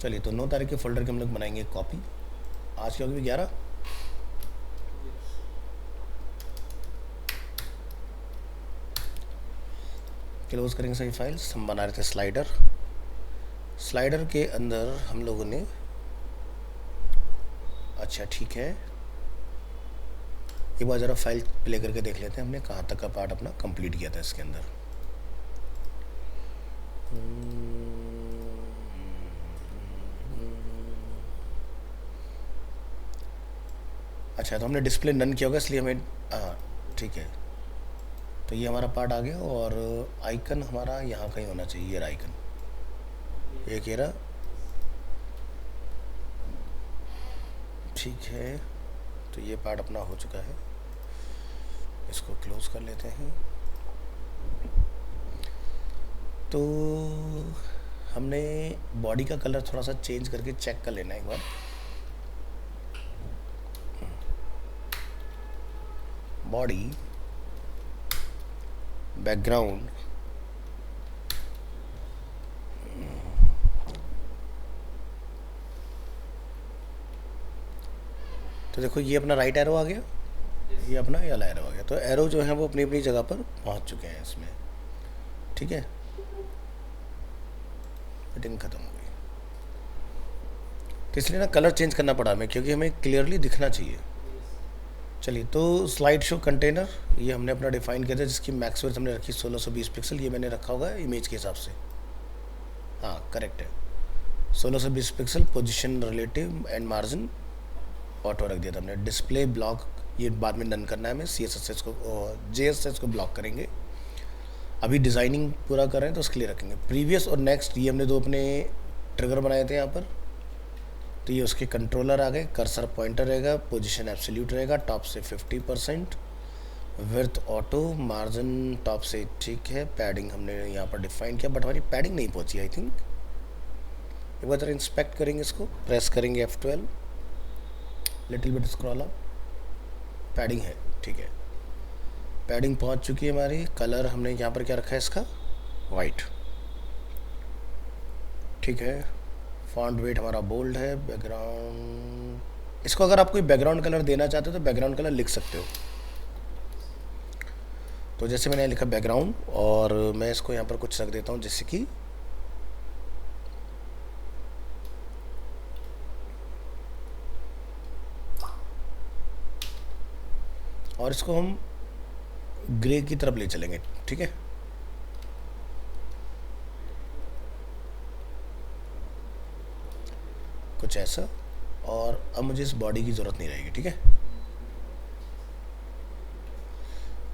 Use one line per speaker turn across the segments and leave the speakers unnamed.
चलिए, तो 9 तारीख के फोल्डर के हम लोग बनाएंगे कॉपी। आज की होगी 11। क्लोज करेंगे सभी फाइल्स। हम बना रहे थे स्लाइडर। स्लाइडर के अंदर हम लोगों ने, अच्छा ठीक है, एक बार ज़रा फाइल प्ले करके देख लेते हैं हमने कहाँ तक का पार्ट अपना कंप्लीट किया था इसके अंदर। अच्छा, तो हमने डिस्प्ले नन किया होगा इसलिए हमें, हाँ ठीक है। तो ये हमारा पार्ट आ गया और आइकन हमारा यहाँ कहीं होना चाहिए। ये आइकन, एक ये रहा, ठीक है। तो ये पार्ट अपना हो चुका है, इसको क्लोज कर लेते हैं। तो हमने बॉडी का कलर थोड़ा सा चेंज करके चेक कर लेना एक बार। बॉडी, बैकग्राउंड, तो देखो ये अपना राइट एरो आ गया, ये अपना ये एरो आ गया। तो एरो जो है वो अपनी अपनी जगह पर पहुंच चुके हैं इसमें, ठीक है। फिटिंग खत्म हो गई, तो इसलिए ना कलर चेंज करना पड़ा हमें, क्योंकि हमें क्लियरली दिखना चाहिए। चलिए, तो स्लाइड शो कंटेनर ये हमने अपना डिफाइन किया था, जिसकी मैक्स विड्थ हमने रखी 1620 पिक्सल। ये मैंने रखा होगा इमेज के हिसाब से, हाँ करेक्ट है। 1620 pixel, position, relative and margin auto रख दिया था हमने। डिस्प्ले ब्लॉक ये बाद में डन करना है हमें। CSS को, JSS को ब्लॉक करेंगे। अभी डिज़ाइनिंग पूरा कर रहे हैं तो उसके लिए रखेंगे। प्रीवियस और नेक्स्ट ये हमने दो अपने ट्रिगर बनाए थे यहाँ पर। तो ये उसके कंट्रोलर आ गए। कर्सर पॉइंटर रहेगा, पोजीशन एब्सोल्यूट रहेगा, टॉप से 50%, विड्थ ऑटो, मार्जिन टॉप से ठीक है। पैडिंग हमने यहाँ पर डिफाइन किया, बट हमारी पैडिंग नहीं पहुँची आई थिंक। एक बार जरा इंस्पेक्ट करेंगे इसको, प्रेस करेंगे F12, little bit scroll up, padding है, ठीक है। पैडिंग पहुँच चुकी है हमारी। कलर हमने यहाँ पर क्या रखा है इसका, वाइट, ठीक है। फॉन्ट वेट हमारा बोल्ड है। बैकग्राउंड, इसको अगर आप कोई बैकग्राउंड कलर देना चाहते हो तो बैकग्राउंड कलर लिख सकते हो। तो जैसे मैंने लिखा बैकग्राउंड, और मैं इसको यहाँ पर कुछ रख देता हूँ जैसे कि और इसको हम ग्रे की तरफ ले चलेंगे, ठीक है। कुछ ऐसा। और अब मुझे इस बॉडी की ज़रूरत नहीं रहेगी, ठीक है।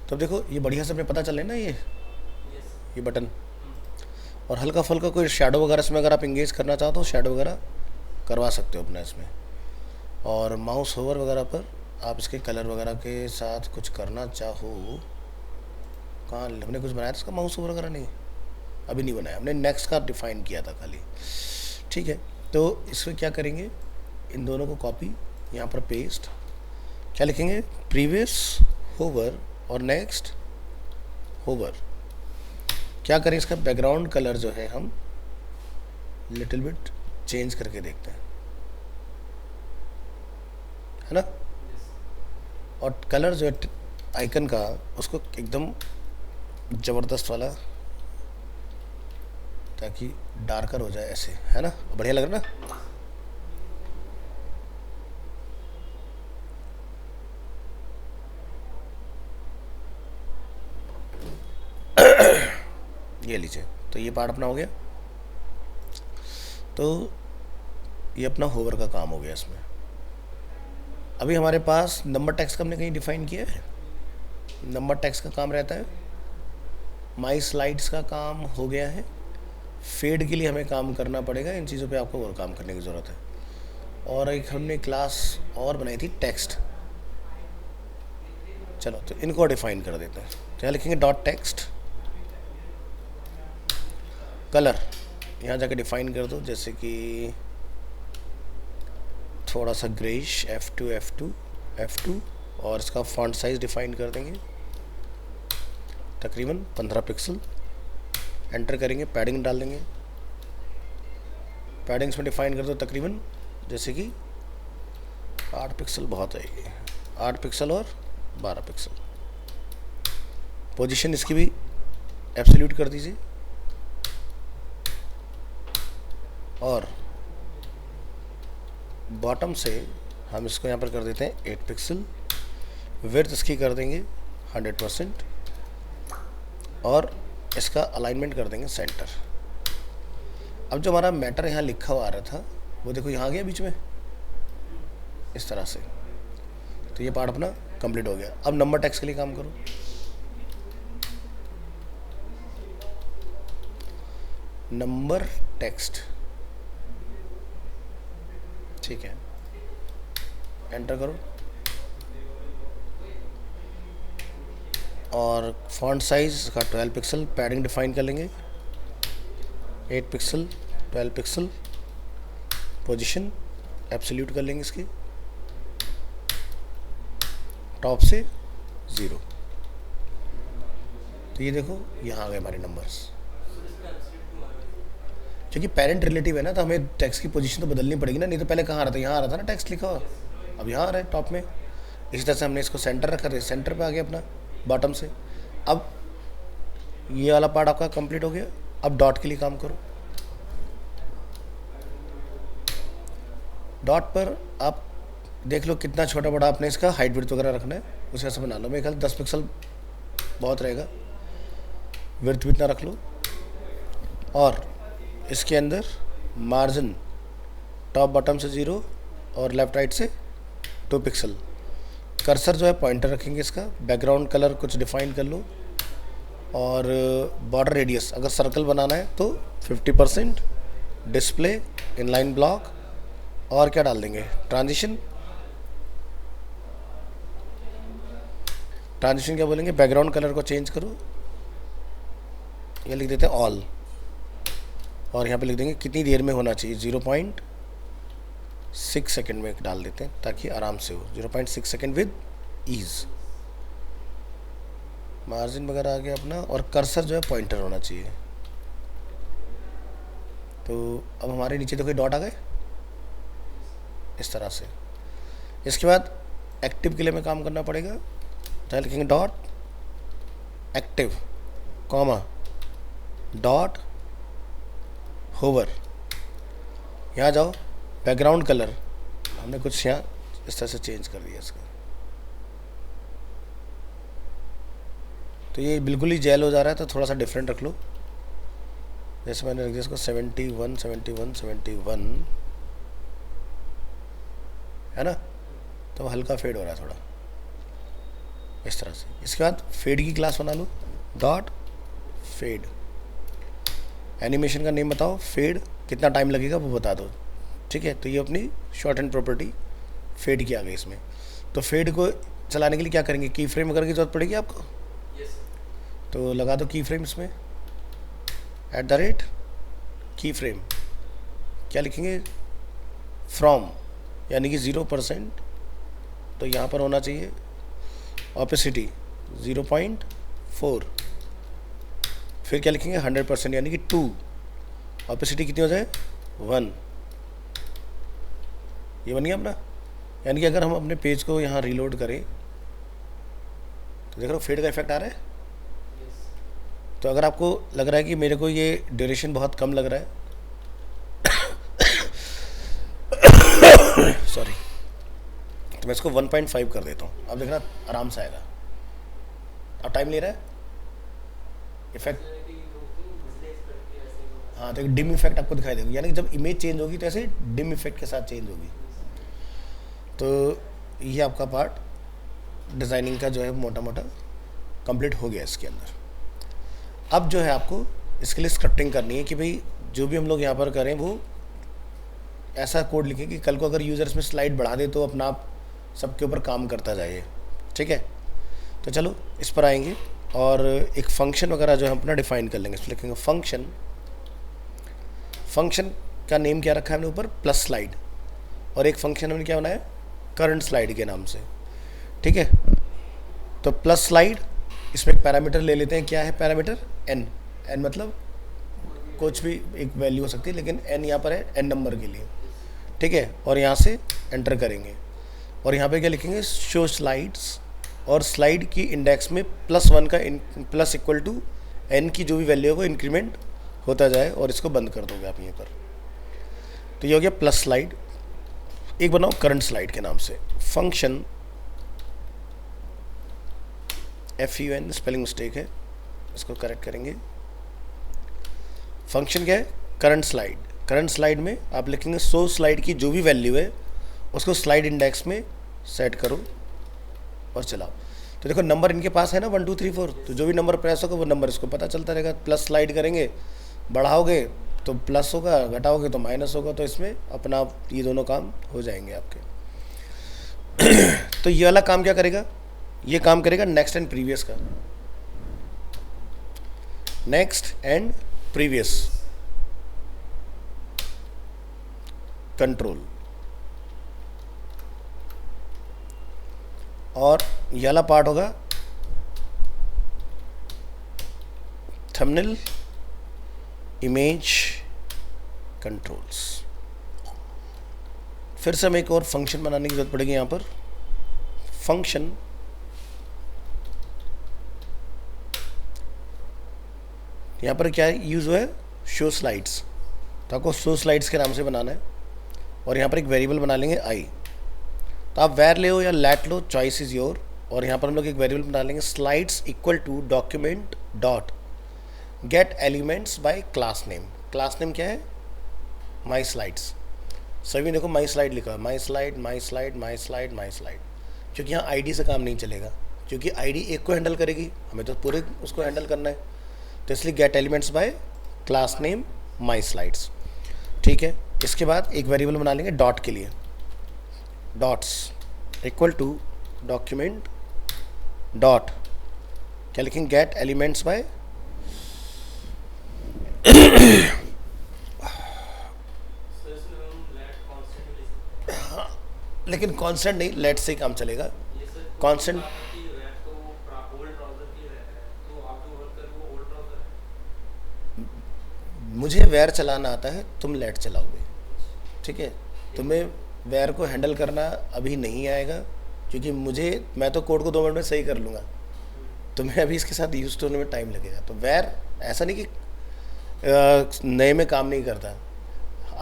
तो अब देखो ये बढ़िया से हमें पता चले ना, ये बटन, और हल्का फुल्का कोई शेडो वगैरह इसमें अगर आप इंगेज करना चाहो तो शेडो वगैरह करवा सकते हो अपना इसमें। और माउस होवर वगैरह पर आप इसके कलर वगैरह के साथ कुछ करना चाहो। कहाँ हमने कुछ बनाया था इसका माउस ओवर वगैरह? नहीं, अभी नहीं बनाया हमने, नेक्स्ट का डिफाइन किया था खाली, ठीक है। तो इसमें क्या करेंगे, इन दोनों को कॉपी, यहाँ पर पेस्ट, क्या लिखेंगे, प्रीवियस होवर और नेक्स्ट होवर। क्या करें, इसका बैकग्राउंड कलर जो है हम लिटिल बिट चेंज करके देखते हैं, है ना। और कलर जो है आइकन का, उसको एकदम ज़बरदस्त वाला, ताकि डार्कर हो जाए ऐसे, है ना, बढ़िया लग रहा ना। ये लीजिए, तो ये पार्ट अपना हो गया। तो ये अपना होवर का काम हो गया इसमें। अभी हमारे पास नंबर टैक्स का हमने कहीं डिफाइन किया है। नंबर टैक्स का काम रहता है, माई स्लाइड्स का काम हो गया है। फेड के लिए हमें काम करना पड़ेगा, इन चीज़ों पे आपको और काम करने की ज़रूरत है। और एक हमने क्लास और बनाई थी टेक्स्ट। चलो, तो इनको डिफाइन कर देते हैं। तो यहाँ लिखेंगे डॉट टेक्स्ट। कलर यहाँ जाके डिफाइन कर दो, जैसे कि थोड़ा सा ग्रेइश, F2, और इसका फॉन्ट साइज़ डिफाइन कर देंगे तकरीबन 15 पिक्सल। एंटर करेंगे, पैडिंग डाल देंगे, पैडिंग्स में डिफाइन कर दो तकरीबन, जैसे कि 8 पिक्सल बहुत है ये, 8 पिक्सल और 12 पिक्सल। पोजीशन इसकी भी एब्सोल्यूट कर दीजिए, और बॉटम से हम इसको यहाँ पर कर देते हैं 8 पिक्सल। विड्थ इसकी कर देंगे 100% और इसका अलाइनमेंट कर देंगे सेंटर। अब जो हमारा मैटर यहाँ लिखा हुआ आ रहा था वो देखो यहाँ गया बीच में इस तरह से, तो ये पार्ट अपना कंप्लीट हो गया। अब नंबर टेक्स्ट के लिए काम करो। नंबर टेक्स्ट, ठीक है, एंटर करो और फॉन्ट साइज का 12 पिक्सल, पैडिंग डिफाइन कर लेंगे 8 पिक्सल 12 पिक्सल। पोजीशन एब्सोल्यूट कर लेंगे इसकी, टॉप से 0। तो ये देखो यहाँ आ गए हमारे नंबर्स। क्योंकि पेरेंट रिलेटिव है ना, तो हमें टेक्स्ट की पोजीशन तो बदलनी पड़ेगी ना, नहीं तो पहले कहाँ आ रहा था, यहाँ आ रहा था ना टेक्स्ट लिखा हुआ, अब यहाँ आ रहा है टॉप में। इसी तरह से हमने इसको सेंटर रखा था, सेंटर पे आ गया अपना बॉटम से। अब ये वाला पार्ट आपका कंप्लीट हो गया। अब डॉट के लिए काम करो। डॉट पर आप देख लो कितना छोटा बड़ा आपने इसका हाइट विड्थ वगैरह रखना है, उस हिसाब से बना लो। मेरे ख्याल 10 पिक्सल बहुत रहेगा, विड्थ भी इतना रख लो। और इसके अंदर मार्जिन टॉप बॉटम से 0 और लेफ्ट राइट से 2 पिक्सल। कर्सर जो है पॉइंटर रखेंगे इसका। बैकग्राउंड कलर कुछ डिफाइन कर लो, और बॉर्डर रेडियस अगर सर्कल बनाना है तो 50%। डिस्प्ले इनलाइन ब्लॉक, और क्या डाल देंगे, ट्रांजिशन। ट्रांजिशन क्या बोलेंगे, बैकग्राउंड कलर को चेंज करो, ये लिख देते हैं ऑल, और यहाँ पे लिख देंगे कितनी देर में होना चाहिए, 0.6 सेकेंड में डाल देते हैं ताकि आराम से हो, 0.6 सेकेंड विद ईज। मार्जिन वगैरह आ गया अपना, और कर्सर जो है पॉइंटर होना चाहिए। तो अब हमारे नीचे देखो डॉट आ गए इस तरह से। इसके बाद एक्टिव के लिए हमें काम करना पड़ेगा, तो लिखेंगे dot active comma dot hover. यहाँ जाओ, बैकग्राउंड कलर हमने कुछ यहाँ इस तरह से चेंज कर दिया इसका, तो ये बिल्कुल ही जेल हो जा रहा है, तो थोड़ा सा डिफरेंट रख लो। जैसे मैंने रख दिया इसको 71 71 71 है ना, तो हल्का फेड हो रहा है थोड़ा इस तरह से। इसके बाद फेड की क्लास बना लो, डॉट फेड। एनिमेशन का नेम बताओ, फेड कितना टाइम लगेगा वो बता दो, ठीक है। तो ये अपनी शॉर्ट एंड प्रॉपर्टी फेड की आ गई इसमें। तो फेड को चलाने के लिए क्या करेंगे, की फ्रेम वगैरह की जरूरत पड़ेगी आपको। तो लगा दो की फ्रेम इसमें, @ की फ्रेम, क्या लिखेंगे, फ्रॉम, यानी कि 0%। तो यहाँ पर होना चाहिए ऑपेसिटी 0.4। फिर क्या लिखेंगे 100%, यानी कि 2। ऑपेसिटी कितनी हो जाए 1। ये बन गया अपना। यानी कि अगर हम अपने पेज को यहाँ रीलोड करें तो देख रहे हो फेड का इफेक्ट आ रहा है। तो अगर आपको लग रहा है कि मेरे को ये ड्यूरेशन बहुत कम लग रहा है सॉरी, तो मैं इसको 1.5 कर देता हूँ। अब देखना आराम से आएगा। अब टाइम ले रहा है इफेक्ट, हाँ तो डिम इफेक्ट आपको दिखाई देगा, यानी कि जब इमेज चेंज होगी तो ऐसे डिम इफेक्ट के साथ चेंज होगी। तो ये आपका पार्ट डिज़ाइनिंग का जो है मोटा मोटा कंप्लीट हो गया इसके अंदर। अब जो है आपको इसके लिए स्क्रिप्टिंग करनी है कि भाई जो भी हम लोग यहाँ पर करें वो ऐसा कोड लिखें कि कल को अगर यूज़र इसमें स्लाइड बढ़ा दे तो अपना आप सबके ऊपर काम करता जाए, ठीक है। तो चलो इस पर आएंगे और एक फंक्शन वगैरह जो है अपना डिफाइन कर लेंगे। इसमें लिखेंगे फंक्शन। फंक्शन का नेम क्या रखा है हमने ऊपर, प्लस स्लाइड, और एक फंक्शन हमने क्या बनाया करंट स्लाइड के नाम से, ठीक है। तो प्लस स्लाइड, इसमें एक पैरामीटर ले लेते हैं, क्या है पैरामीटर, n। n मतलब कुछ भी एक वैल्यू हो सकती है, लेकिन n यहाँ पर है n नंबर के लिए, ठीक है। और यहाँ से एंटर करेंगे और यहाँ पे क्या लिखेंगे, शो स्लाइड्स, और स्लाइड की इंडेक्स में +1 का प्लस इक्वल टू n की जो भी वैल्यू है वो इंक्रीमेंट होता जाए, और इसको बंद कर दोगे आप यहीं पर। तो ये हो गया प्लस स्लाइड। एक बनाओ करंट स्लाइड के नाम से फंक्शन, FUN स्पेलिंग मिस्टेक है, इसको करेक्ट करेंगे। फंक्शन क्या है, करंट स्लाइड। करंट स्लाइड में आप लिखेंगे सो स्लाइड की जो भी वैल्यू है उसको स्लाइड इंडेक्स में सेट करो और चलाओ। तो देखो नंबर इनके पास है ना 1 2 3 4, तो जो भी नंबर प्रेस होगा वो नंबर इसको पता चलता रहेगा। प्लस स्लाइड करेंगे, बढ़ाओगे तो प्लस होगा, घटाओगे तो माइनस होगा, तो इसमें अपना ये दोनों काम हो जाएंगे आपके। तो ये वाला काम क्या करेगा, ये काम करेगा नेक्स्ट एंड प्रीवियस का, नेक्स्ट एंड प्रीवियस कंट्रोल। और ये वाला पार्ट होगा थंबनेल इमेज कंट्रोल्स। फिर से हमें एक और फंक्शन बनाने की जरूरत पड़ेगी यहाँ पर। फंक्शन यहाँ पर क्या यूज़ हुआ है, शो स्लाइड्स, तो आपको शो स्लाइड्स के नाम से बनाना है। और यहाँ पर एक वेरिएबल बना लेंगे आई, तो आप वेर ले हो या लेट लो, चॉइस इज़ योर। और यहाँ पर हम लोग एक वेरिएबल बना लेंगे slides equal to document dot get elements by class name. Class name क्या है, माई स्लाइड्स। सभी देखो माई स्लाइड लिखा है, माई स्लाइड माई स्लाइड माई स्लाइड माई स्लाइड, क्योंकि यहाँ आईडी से काम नहीं चलेगा, क्योंकि आईडी एक को हैंडल करेगी, हमें तो पूरे उसको हैंडल करना है। तो इसलिए gate elements by class name my slides, ठीक है। इसके बाद एक वेरिएबल बना लेंगे डॉट के लिए, dots equal to document dot, क्या लिखेंगे, गेट एलिमेंट्स बाय लेकिन कांस्टेंट नहीं, लेट से ही काम चलेगा। कांस्टेंट मुझे वेर चलाना आता है, तुम लेट चलाओगे, ठीक है। तुम्हें वेर को हैंडल करना अभी नहीं आएगा, क्योंकि मैं तो कोड को 2 मिनट में सही कर लूँगा, तुम्हें अभी इसके साथ यूज होने में टाइम लगेगा। तो वेर ऐसा नहीं कि नए में काम नहीं करता।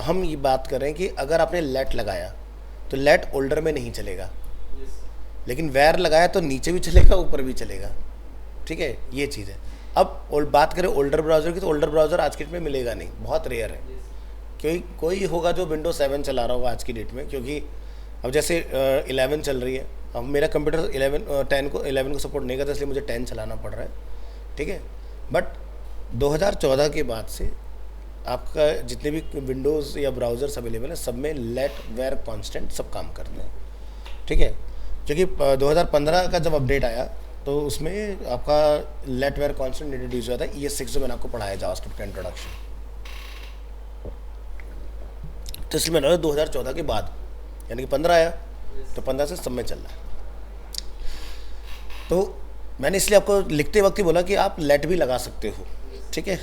हम ये बात कर रहे हैं कि अगर आपने लेट लगाया तो लेट ओल्डर में नहीं चलेगा, लेकिन वेर लगाया तो नीचे भी चलेगा ऊपर भी चलेगा, ठीक है, ये चीज़ है। अब बात करें ओल्डर ब्राउज़र की, तो ओल्डर ब्राउज़र आज की डेट में मिलेगा नहीं, बहुत रेयर है। क्योंकि कोई होगा जो विंडोज 7 चला रहा होगा आज की डेट में, क्योंकि अब जैसे 11 चल रही है, अब मेरा कंप्यूटर 11 को सपोर्ट नहीं करता, इसलिए मुझे 10 चलाना पड़ रहा है, ठीक है। बट 2014 के बाद से आपका जितने भी विंडोज़ या ब्राउज़र्स अवेलेबल हैं सब में लेट वेर कॉन्स्टेंट सब काम करते हैं, ठीक है। क्योंकि 2015 का जब अपडेट आया तो उसमें आपका लेट वेर कॉन्स्टेंट इंट्रोड्यूस हुआ था, ES6 जो मैंने आपको पढ़ाया जावास्क्रिप्ट का इंट्रोडक्शन। तो इसलिए मैंने 2014 के बाद, यानी कि 15 आया तो 15 से सब में चल रहा है। तो मैंने इसलिए आपको लिखते वक्त ही बोला कि आप लेट भी लगा सकते हो, ठीक है।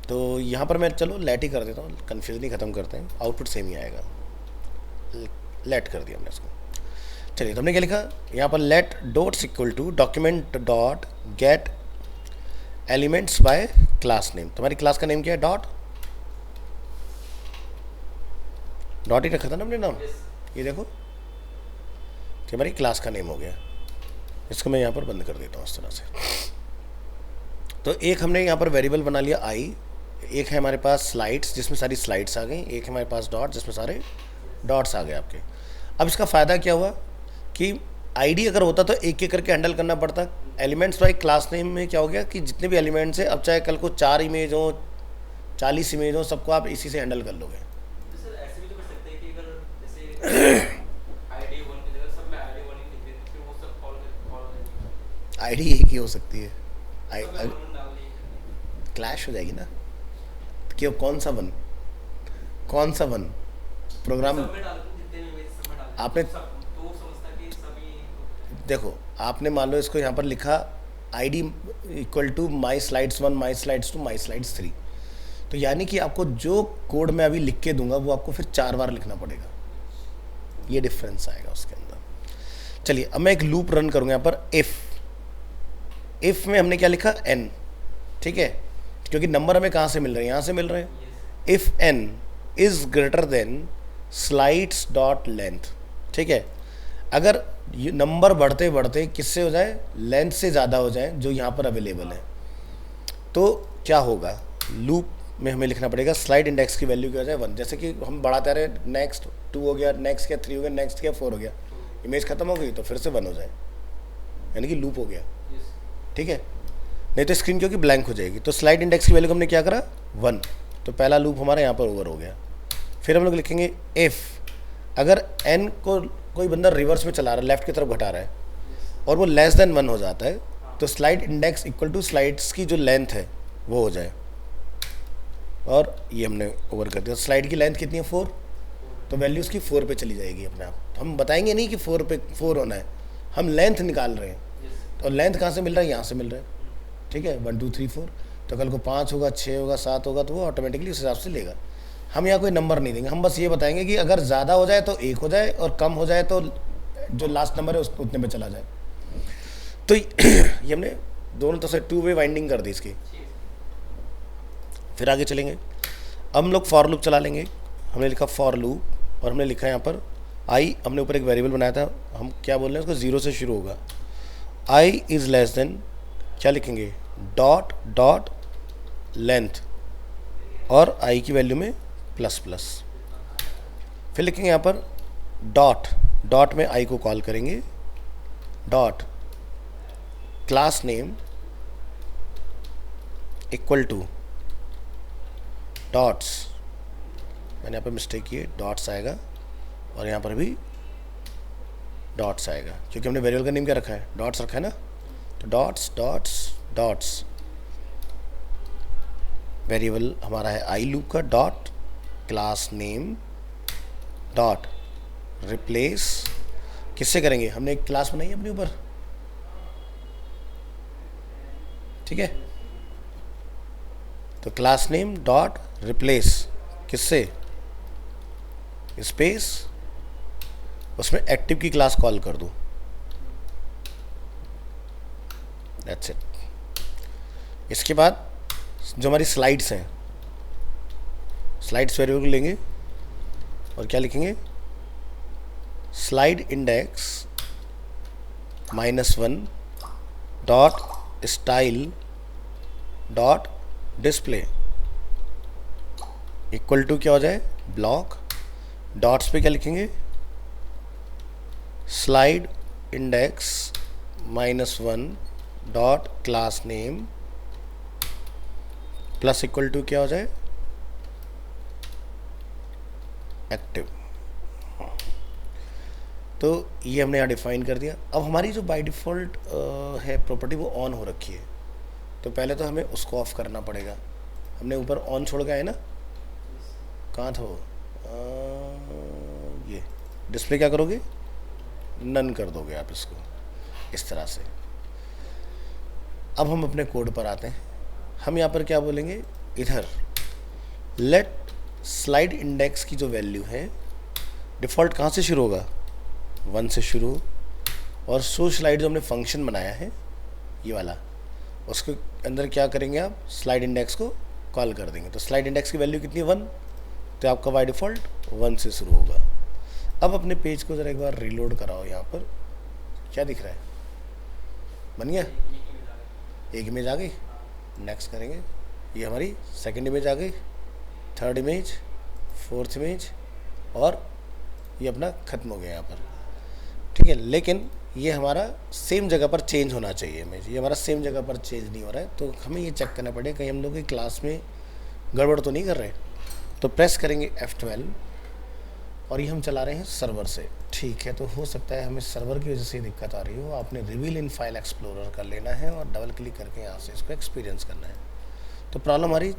तो यहाँ पर मैं चलो लेट ही कर देता हूँ, कन्फ्यूज नहीं, ख़त्म करते हैं, आउटपुट सेम ही आएगा। लेट कर दिया हमने इसको। चलिए, तो हमने क्या लिखा यहाँ पर, let dots equal to document dot get elements by class name. तुम्हारी क्लास का नेम क्या है, डॉट ही रखा था ना हमने नाम, ये देखो कि हमारी क्लास का नेम हो गया। इसको मैं यहाँ पर बंद कर देता हूँ इस तरह से। तो एक हमने यहाँ पर वेरिएबल बना लिया आई, एक है हमारे पास स्लाइड्स जिसमें सारी स्लाइड्स आ गई, एक है हमारे पास डॉट जिसमें सारे डॉट्स आ गए आपके। अब इसका फ़ायदा क्या हुआ कि आईडी अगर होता तो एक एक करके हैंडल करना पड़ता। एलिमेंट्स बाई क्लास नेम में क्या हो गया कि जितने भी एलिमेंट्स हैं, अब चाहे कल को 4 इमेज हो, 40 इमेज हो, सबको आप इसी से हैंडल कर लोगे। आईडी एक ही हो सकती है, क्लैश हो जाएगी ना। क्यों, कौन सा वन प्रोग्राम आपने, देखो आपने मान लो इसको यहाँ पर लिखा ID equal to my slides 1 my slides 2 my slides 3, तो यानी कि आपको जो कोड मैं अभी लिख के दूंगा वो आपको फिर 4 बार लिखना पड़ेगा, ये डिफरेंस आएगा उसके अंदर। चलिए अब मैं एक लूप रन करूंगा यहाँ पर। इफ में हमने क्या लिखा, n, ठीक है, क्योंकि नंबर हमें कहाँ से मिल रहे हैं, यहाँ से मिल रहे हैं। If n is greater than slides dot length, ठीक है, अगर ये नंबर बढ़ते बढ़ते किससे हो जाए, लेंथ से ज़्यादा हो जाए जो यहाँ पर अवेलेबल है, तो क्या होगा, लूप में हमें लिखना पड़ेगा स्लाइड इंडेक्स की वैल्यू क्या हो जाए 1। जैसे कि हम बढ़ाते आ रहे हैं, नेक्स्ट 2 हो गया, नेक्स्ट क्या 3 हो गया, नेक्स्ट क्या 4 हो गया, इमेज खत्म हो गई तो फिर से 1 हो जाए, यानी कि लूप हो गया, ठीक है। नहीं तो स्क्रीन क्योंकि ब्लैंक हो जाएगी। तो स्लाइड इंडेक्स की वैल्यू को हमने क्या करा 1, तो पहला लूप हमारा यहाँ पर ओवर हो गया। फिर हम लोग लिखेंगे इफ़ अगर n को कोई बंदा रिवर्स में चला रहा है, लेफ्ट की तरफ घटा रहा है और वो लेस देन 1 हो जाता है, तो slide index equal to slides की जो लेंथ है वो हो जाए, और ये हमने ओवर कर दिया। स्लाइड की लेंथ कितनी है 4, तो वैल्यू उसकी 4 पे चली जाएगी अपने आप। तो हम बताएंगे नहीं कि 4 पे 4 होना है, हम लेंथ निकाल रहे हैं, तो लेंथ कहाँ से मिल रहा है, यहाँ से मिल रहा है, ठीक है, 1 2 3 4। तो कल को 5 होगा, 6 होगा, 7 होगा, तो वो ऑटोमेटिकली उस हिसाब से लेगा। हम यहाँ कोई नंबर नहीं देंगे, हम बस ये बताएंगे कि अगर ज़्यादा हो जाए तो 1 हो जाए और कम हो जाए तो जो लास्ट नंबर है उस उतने में चला जाए। तो ये हमने दोनों तरफ से 2 वे वाइंडिंग कर दी इसकी। फिर आगे चलेंगे, अब हम लोग फॉर लूप चला लेंगे। हमने लिखा फॉर लूप और हमने लिखा यहाँ पर आई, हमने ऊपर एक वेरिएबल बनाया था, हम क्या बोल रहे हैं उसको 0 से शुरू होगा। आई इज़ लेस देन, क्या लिखेंगे, डॉट डॉट लेंथ, और आई की वैल्यू में प्लस प्लस। फिर लिखेंगे यहाँ पर डॉट, डॉट में आई को कॉल करेंगे, dot class name equal to dots, मैंने यहाँ पर मिस्टेक की है, डॉट्स आएगा और यहाँ पर भी डॉट्स आएगा क्योंकि हमने वेरिएबल का नेम क्या रखा है, डॉट्स रखा है ना। तो डॉट्स डॉट्स डॉट्स, वेरिएबल हमारा है आई लूप का, dot class name dot replace, किससे करेंगे, हमने एक क्लास बनाई है अपने ऊपर, ठीक है। तो क्लास नेम डॉट रिप्लेस किससे, स्पेस, उसमें एक्टिव की क्लास कॉल कर दूं, दैट्स इट। इसके बाद जो हमारी स्लाइड्स हैं, स्लाइड्स वेरिएबल लेंगे और क्या लिखेंगे, slide index -1 dot style dot display equal to क्या हो जाए, ब्लॉक। डॉट्स पे क्या लिखेंगे, slide index -1 dot class name plus equal to क्या हो जाए, एक्टिव। तो ये हमने यहाँ डिफाइन कर दिया। अब हमारी जो बाय डिफ़ॉल्ट है प्रॉपर्टी वो ऑन हो रखी है, तो पहले तो हमें उसको ऑफ करना पड़ेगा। हमने ऊपर ऑन छोड़ गया है ना, कहाँ था वो, ये डिस्प्ले क्या करोगे, नन कर दोगे आप इसको इस तरह से। अब हम अपने कोड पर आते हैं। हम यहाँ पर क्या बोलेंगे, इधर लेट स्लाइड इंडेक्स की जो वैल्यू है डिफ़ॉल्ट कहाँ से शुरू होगा, 1 से शुरू, और शो स्लाइड जो हमने फंक्शन बनाया है ये वाला, उसके अंदर क्या करेंगे आप, स्लाइड इंडेक्स को कॉल कर देंगे। तो स्लाइड इंडेक्स की वैल्यू कितनी है 1, तो आपका बाय डिफ़ॉल्ट 1 से शुरू होगा। अब अपने पेज को ज़रा एक बार रीलोड कराओ, यहाँ पर क्या दिख रहा है, बन गया, एक इमेज आ गई, नेक्स्ट करेंगे, ये हमारी सेकंड इमेज आ गई, थर्ड इमेज, फोर्थ इमेज, और ये अपना ख़त्म हो गया यहाँ पर, ठीक है। लेकिन ये हमारा सेम जगह पर चेंज होना चाहिए इमेज, ये हमारा सेम जगह पर चेंज नहीं हो रहा है, तो हमें ये चेक करना पड़ेगा कहीं हम लोग की क्लास में गड़बड़ तो नहीं कर रहे। तो प्रेस करेंगे F12 और ये हम चला रहे हैं सर्वर से, ठीक है। तो हो सकता है हमें सर्वर की वजह से दिक्कत आ रही हो, आपने रिवील इन फाइल एक्सप्लोरर कर लेना है और डबल क्लिक करके यहाँ से इसको एक्सपीरियंस करना है। तो प्रॉब्लम हमारी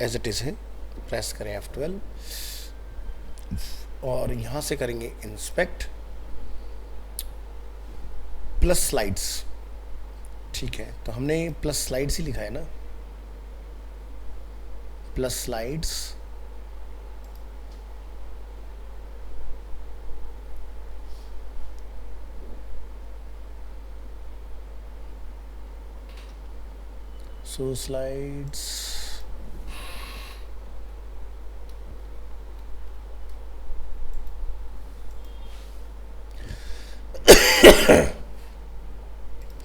एज इट इज़ है, प्रेस करें F12 और यहाँ से करेंगे इंस्पेक्ट प्लस स्लाइड्स, ठीक है। तो हमने प्लस स्लाइड्स ही लिखा है ना, प्लस स्लाइड्स सो स्लाइड्स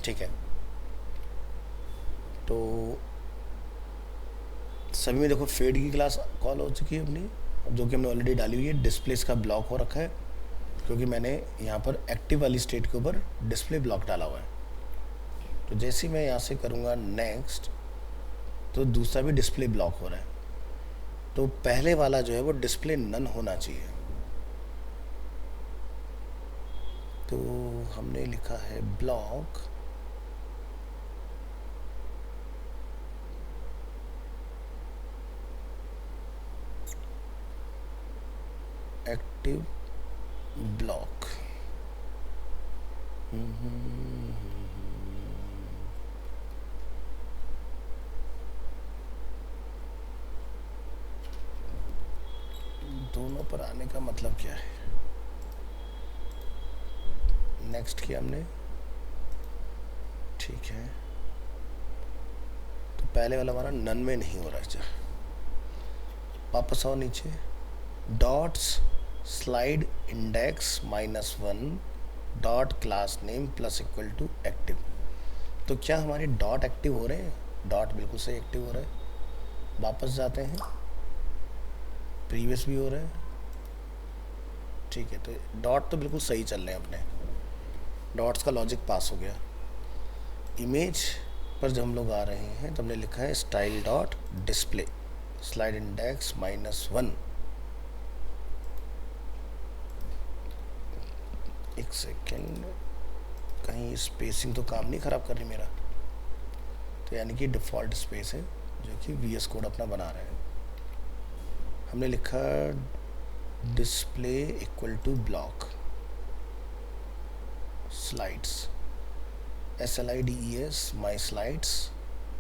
ठीक है। तो सभी में देखो फेड की क्लास कॉल हो चुकी है अपनी, अब जो कि हमने ऑलरेडी डाली हुई है। डिस्प्ले इसका ब्लॉक हो रखा है क्योंकि मैंने यहाँ पर एक्टिव वाली स्टेट के ऊपर डिस्प्ले ब्लॉक डाला हुआ है। तो जैसे ही मैं यहाँ से करूँगा नेक्स्ट, तो दूसरा भी डिस्प्ले ब्लॉक हो रहा है। तो पहले वाला जो है वो डिस्प्ले नन होना चाहिए। तो हमने लिखा है ब्लॉक एक्टिव ब्लॉक। दोनों पर आने का मतलब क्या है? नेक्स्ट किया हमने, ठीक है। तो पहले वाला हमारा नन में नहीं हो रहा है। वापस आओ नीचे, dots slide index -1 dot class name plus equal to active. तो क्या हमारे डॉट एक्टिव हो रहे हैं? डॉट बिल्कुल सही एक्टिव हो रहा है। वापस जाते हैं, प्रीवियस भी हो रहा है, ठीक है। तो डॉट तो बिल्कुल सही चल रहे हैं अपने, डॉट्स का लॉजिक पास हो गया। इमेज पर जब हम लोग आ रहे हैं तो हमने लिखा है style dot display slide index -1। एक सेकेंड, कहीं स्पेसिंग तो काम नहीं ख़राब कर रही मेरा? तो यानी कि डिफ़ॉल्ट स्पेस है जो कि VS कोड अपना बना रहे हैं। हमने लिखा display equal to block slides SLIDES my slides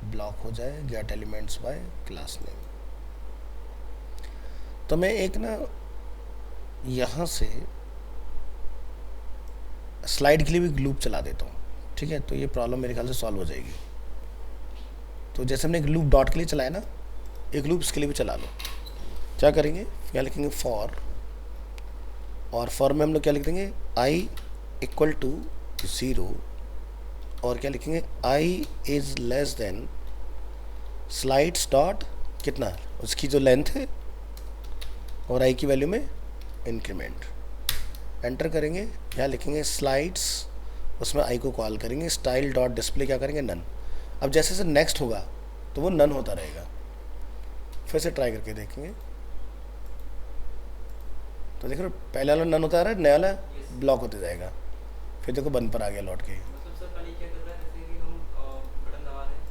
block हो जाए get elements by class name. तो मैं एक ना यहाँ से स्लाइड के लिए भी लूप चला देता हूँ, ठीक है। तो ये प्रॉब्लम मेरे ख्याल से सॉल्व हो जाएगी। तो जैसे हमने एक लूप डॉट के लिए चलाया ना, एक लूप इसके लिए भी चला लो। क्या करेंगे, क्या लिखेंगे फॉर, और फॉर में हम लोग क्या लिख देंगे i इक्वल टू 0, और क्या लिखेंगे i is less than slides dot कितना, उसकी जो लेंथ है और i की वैल्यू में इंक्रीमेंट। एंटर करेंगे, यहाँ लिखेंगे स्लाइड्स, उसमें i को कॉल करेंगे, स्टाइल डॉट डिस्प्ले क्या करेंगे नन। अब जैसे जैसे नेक्स्ट होगा तो वो नन होता रहेगा। फिर से ट्राई करके देखेंगे, तो देखो पहले वाला नन होता रहा है, नया वाला ब्लॉक होते जाएगा। फिर देखो बंद पर आ गया लौट के।
मतलब सर पहले क्या कर रहा है, जैसे कि हम बटन दबा रहे हैं,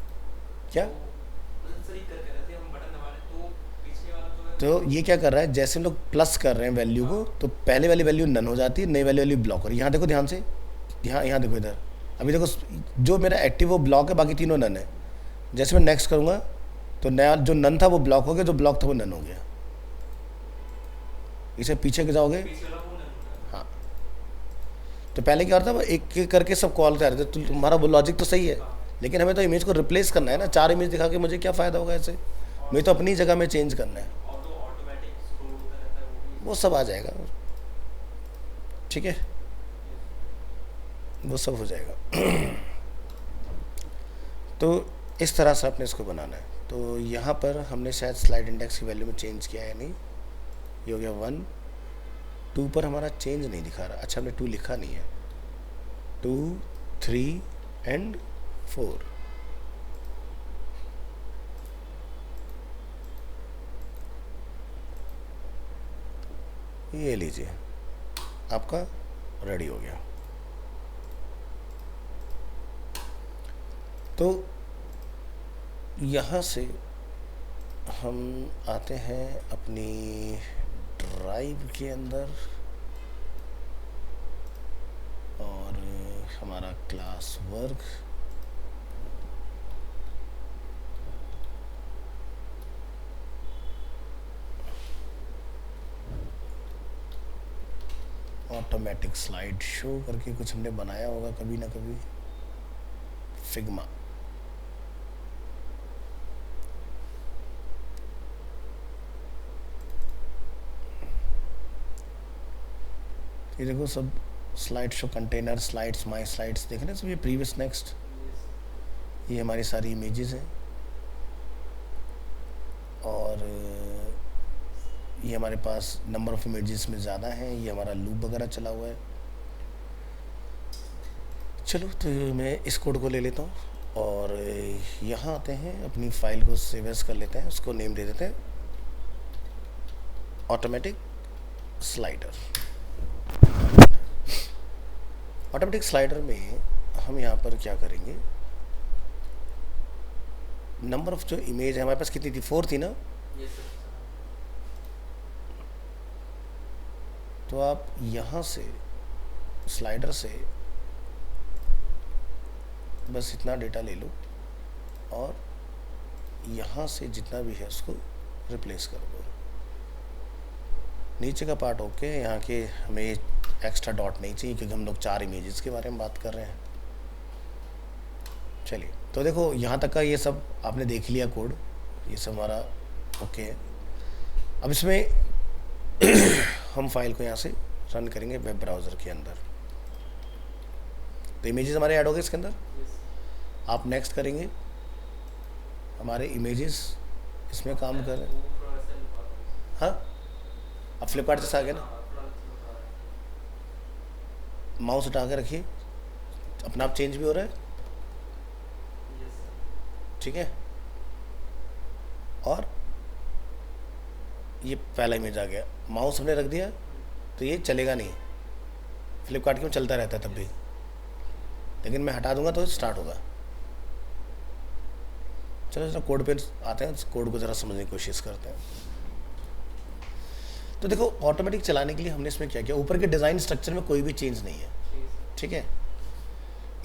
क्या
मतलब सर कर रहे थे हम बटन दबा रहे हैं, तो पीछे वाला जो है
तो ये क्या कर रहा है, जैसे हम लोग प्लस कर रहे हैं वैल्यू को, तो पहले वाली वैल्यू नन हो जाती है, नई वाली वैल्यू ब्लॉक हो रही है। यहाँ देखो ध्यान से, यहाँ देखो इधर, अभी देखो जो मेरा एक्टिव वो ब्लॉक है, बाकी तीनों नन है। जैसे मैं नेक्स्ट करूँगा तो नया जो नन था वो ब्लॉक हो गया, जो ब्लॉक था वो नन हो गया। इसे पीछे के जाओगे,
पीछे वाला वो नहीं।
हाँ। तो पहले क्या होता था, एक एक करके सब कॉल कर रहे थे। तो तुम्हारा वो लॉजिक तो सही है, लेकिन हमें तो इमेज को रिप्लेस करना है ना। 4 इमेज दिखा के मुझे क्या फ़ायदा होगा ऐसे, मुझे तो अपनी जगह में चेंज करना है।
ऑटोमेटिक स्क्रॉल होता रहता है
वो सब आ जाएगा, ठीक है, वो सब हो जाएगा। तो इस तरह से आपने इसको बनाना है। तो यहाँ पर हमने शायद स्लाइड इंडेक्स की वैल्यू में चेंज किया है, नहीं ये हो गया 1, 2 पर हमारा चेंज नहीं दिखा रहा। अच्छा हमने 2 लिखा नहीं है, 2, 3 एंड 4। ये लीजिए, आपका रेडी हो गया। तो यहाँ से हम आते हैं अपनी ड्राइव के अंदर, और हमारा class work automatic slide show करके कुछ हमने बनाया होगा कभी ना कभी, फिग्मा। ये देखो सब स्लाइड शो कंटेनर, स्लाइड्स, माई स्लाइड्स, देख रहे हैं सब, ये प्रीवियस, नेक्स्ट, ये हमारी सारी इमेजेस हैं। और ये हमारे पास नंबर ऑफ इमेजेस में ज़्यादा हैं, ये हमारा लूप वगैरह चला हुआ है। चलो तो मैं इस कोड को ले लेता हूँ और यहाँ आते हैं, अपनी फाइल को सेव एज कर लेते हैं, उसको नेम दे देते हैं ऑटोमेटिक स्लाइडर। ऑटोमेटिक स्लाइडर में हम यहाँ पर क्या करेंगे, नंबर ऑफ जो इमेज है हमारे पास कितनी थी, 4 थी ना।
Yes sir.
तो आप यहाँ से स्लाइडर से बस इतना डेटा ले लो और यहाँ से जितना भी है उसको रिप्लेस कर दो। नीचे का पार्ट ओके, यहाँ के हमें एक्स्ट्रा डॉट नहीं चाहिए क्योंकि हम लोग 4 इमेजेस के बारे में बात कर रहे हैं। चलिए तो देखो यहाँ तक का ये सब आपने देख लिया कोड, ये सब हमारा ओके है। अब इसमें हम फाइल को यहाँ से रन करेंगे वेब ब्राउज़र के अंदर। तो इमेजेस हमारे ऐड हो गए इसके अंदर। आप नेक्स्ट करेंगे, हमारे इमेजेस इसमें काम कर रहे हैं। हाँ, अब फ्लिपकार्ट से आ गए ना, माउस उठा के रखिए, अपना आप चेंज भी हो रहा है, ठीक है। और ये पहला इमेज आ गया, माउस हमने रख दिया तो ये चलेगा नहीं, फ्लिपकार्ट क्यों चलता रहता है तब भी, लेकिन मैं हटा दूंगा तो स्टार्ट होगा। चलो जरा कोड पे आते हैं, कोड को ज़रा समझने की कोशिश करते हैं। तो देखो ऑटोमेटिक चलाने के लिए हमने इसमें क्या किया, ऊपर के डिज़ाइन स्ट्रक्चर में कोई भी चेंज नहीं है, ठीक है,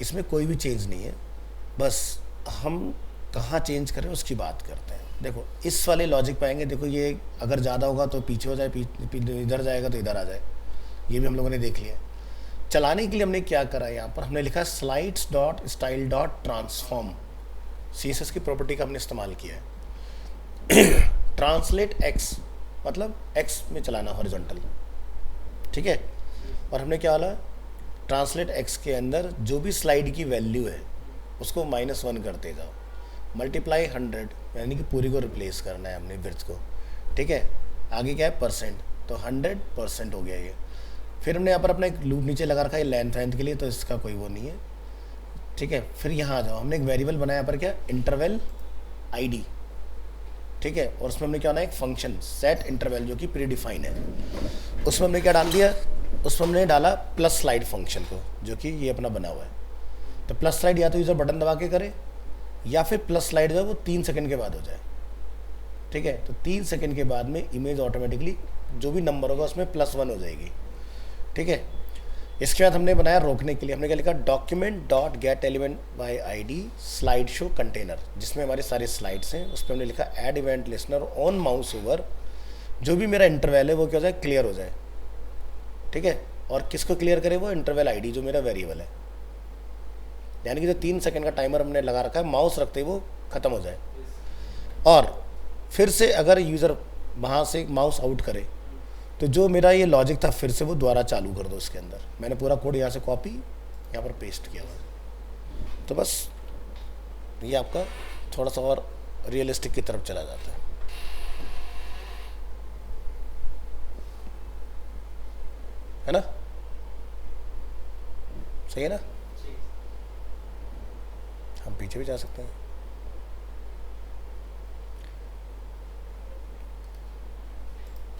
इसमें कोई भी चेंज नहीं है, बस हम कहाँ चेंज करें उसकी बात करते हैं। देखो इस वाले लॉजिक पाएंगे, देखो ये अगर ज़्यादा होगा तो पीछे हो जाए, इधर जाएगा तो इधर आ जाए, ये भी हम लोगों ने देख लिया। चलाने के लिए हमने क्या करा, यहाँ पर हमने लिखा slides dot style dot transform, CSS की प्रॉपर्टी का हमने इस्तेमाल किया है। ट्रांसलेट एक्स मतलब एक्स में चलाना हॉरिजॉन्टल, ठीक है। और हमने क्या बोला, ट्रांसलेट एक्स के अंदर जो भी स्लाइड की वैल्यू है उसको -1 करते जाओ, मल्टीप्लाई 100 यानी कि पूरी को रिप्लेस करना है हमने विड्थ को, ठीक है। आगे क्या है परसेंट, तो 100% हो गया ये। फिर हमने यहाँ पर अपना एक लूप नीचे लगा रखा है लेंथ के लिए, तो इसका कोई वो नहीं है, ठीक है। फिर यहाँ आ जाओ, हमने एक वेरिएबल बनाया यहाँ पर क्या, इंटरवल ID, ठीक है। और उसमें हमने क्या बनाया, एक फंक्शन सेट इंटरवल जो कि प्री डिफाइन है। उसमें हमने क्या डाल दिया, उसमें हमने डाला प्लस स्लाइड फंक्शन को, जो कि ये अपना बना हुआ है। तो प्लस स्लाइड या तो यूज़र बटन दबा के करे या फिर प्लस स्लाइड जो है वो 3 सेकंड के बाद हो जाए, ठीक है। तो 3 सेकंड के बाद में इमेज ऑटोमेटिकली जो भी नंबर होगा उसमें +1 हो जाएगी, ठीक है। इसके बाद हमने बनाया रोकने के लिए, हमने क्या लिखा, document dot get element by ID slide show container, जिसमें हमारे सारे स्लाइड्स हैं। उस पर हमने लिखा add event listener on mouse over, जो भी मेरा इंटरवल है वो क्या हो जाए, क्लियर हो जाए, ठीक है। और किसको क्लियर करे, वो इंटरवल ID जो मेरा वेरिएबल है, यानी कि जो 3 सेकंड का टाइमर हमने लगा रखा है, माउस रखते ही वो ख़त्म हो जाए। और फिर से अगर यूज़र वहाँ से माउस आउट करे तो जो मेरा ये लॉजिक था फिर से वो दोबारा चालू कर दो इसके अंदर। मैंने पूरा कोड यहाँ से कॉपी यहाँ पर पेस्ट किया हुआ, तो बस ये आपका थोड़ा सा और रियलिस्टिक की तरफ चला जाता है ना, सही है ना। हम पीछे भी जा सकते हैं।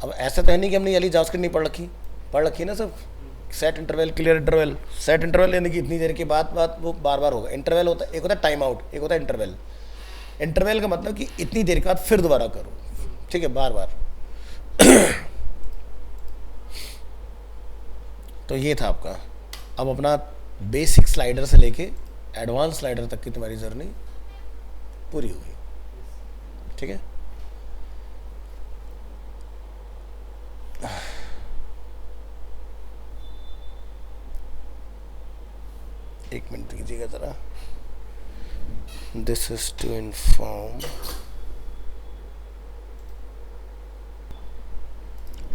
अब ऐसा तो है नहीं कि हमने ये वाली जावास्क्रिप्ट नहीं पढ़ रखी है ना सब, set interval, clear interval. Set interval यानी कि इतनी देर के बाद वो बार बार होगा। इंटरवल होता है, एक होता है टाइम आउट, एक होता है इंटरवल। इंटरवल का मतलब कि इतनी देर के बाद फिर दोबारा करो, ठीक है, बार बार। तो ये था आपका। अब अपना बेसिक स्लाइडर से लेके एडवांस स्लाइडर तक की तुम्हारी जर्नी पूरी होगी, ठीक है। एक मिनट दीजिएगा ज़रा. This is to inform.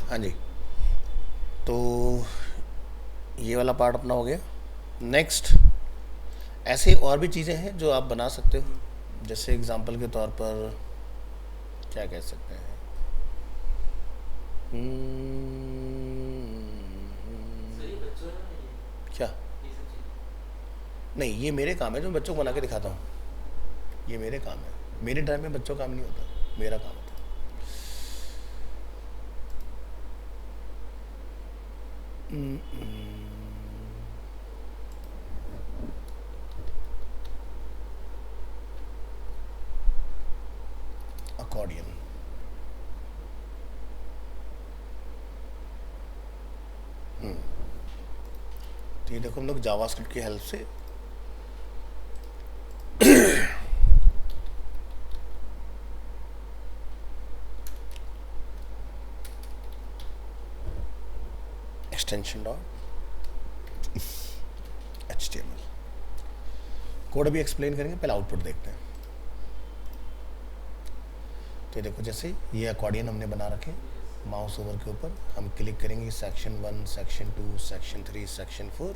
हाँ जी, तो ये वाला पार्ट अपना हो गया. नेक्स्ट ऐसे और भी चीज़ें हैं जो आप बना सकते हो. जैसे एग्जांपल के तौर पर क्या कह सकते हैं.
सही बच्चों है ना ये
क्या
ये सब चीज़
नहीं, ये मेरे काम है जो बच्चों को बना के दिखाता हूँ. ये मेरे काम है. मेरे ड्राइव में बच्चों का काम नहीं होता, मेरा काम होता है. अकॉर्डियन. तो ये देखो हम लोग जावास्क्रिप्ट की हेल्प से एक्सटेंशन डॉट HTML कोड भी एक्सप्लेन करेंगे, पहले आउटपुट देखते हैं. तो ये देखो जैसे ये अकॉर्डियन हमने बना रखे. माउस ओवर के ऊपर हम क्लिक करेंगे, सेक्शन 1, सेक्शन 2, सेक्शन 3, सेक्शन 4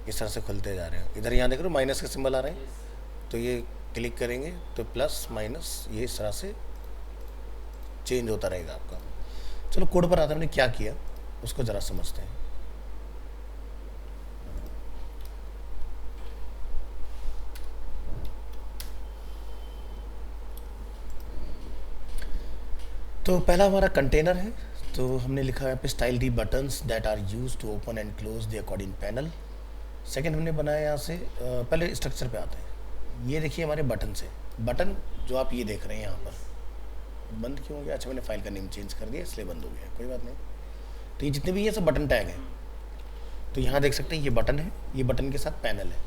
इस तरह से खुलते जा रहे हैं. इधर यहाँ देख रहे हो माइनस के सिंबल आ रहे हैं.
यस सर
तो ये क्लिक करेंगे तो प्लस माइनस ये इस तरह से चेंज होता रहेगा आपका. चलो कोड पर आते हमने क्या किया उसको ज़रा समझते हैं. तो पहला हमारा कंटेनर है. तो हमने लिखा है पे style the buttons that are use to open and close the accordion panel. Second हमने बनाया यहाँ से पहले स्ट्रक्चर पे आते हैं. ये देखिए हमारे बटन से. बटन जो आप ये देख रहे हैं यहाँ पर बंद क्यों हो गया. अच्छा मैंने फाइल का नेम चेंज कर दिया इसलिए बंद हो गया, कोई बात नहीं. तो ये जितने भी ये सब बटन टैग हैं तो यहाँ देख सकते हैं ये बटन है. ये बटन के साथ पैनल है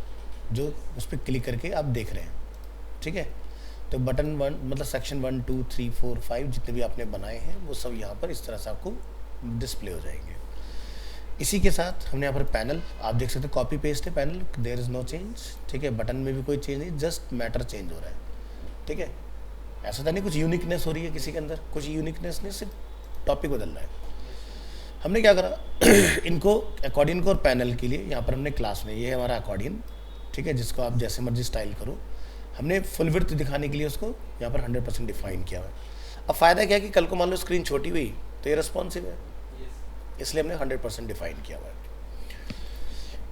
जो उस पर क्लिक करके आप देख रहे हैं. ठीक है. तो बटन 1 मतलब सेक्शन 1, 2, 3, 4, 5 जितने भी आपने बनाए हैं वो सब यहाँ पर इस तरह से आपको डिस्प्ले हो जाएंगे. इसी के साथ हमने यहाँ पर पैनल आप देख सकते हैं, कॉपी पेस्ट है panel, there is no change. ठीक है. बटन में भी कोई चेंज नहीं, जस्ट मैटर चेंज हो रहा है. ठीक है. ऐसा तो नहीं कुछ यूनिकनेस हो रही है किसी के अंदर, कुछ यूनिकनेस नहीं, सिर्फ टॉपिक बदल रहा है. हमने क्या करा इनको अकॉर्डियन को और पैनल के लिए यहाँ पर हमने क्लास में, ये है हमारा अकॉर्डियन. ठीक है. जिसको आप जैसे मर्जी स्टाइल करो. हमने फुल विड्थ दिखाने के लिए उसको यहाँ पर 100% डिफाइन किया हुआ है. अब फ़ायदा क्या है कि कल को मान लो स्क्रीन छोटी हुई तो ये रिस्पॉन्सिव है,
यस
इसलिए हमने 100% डिफाइन किया हुआ है.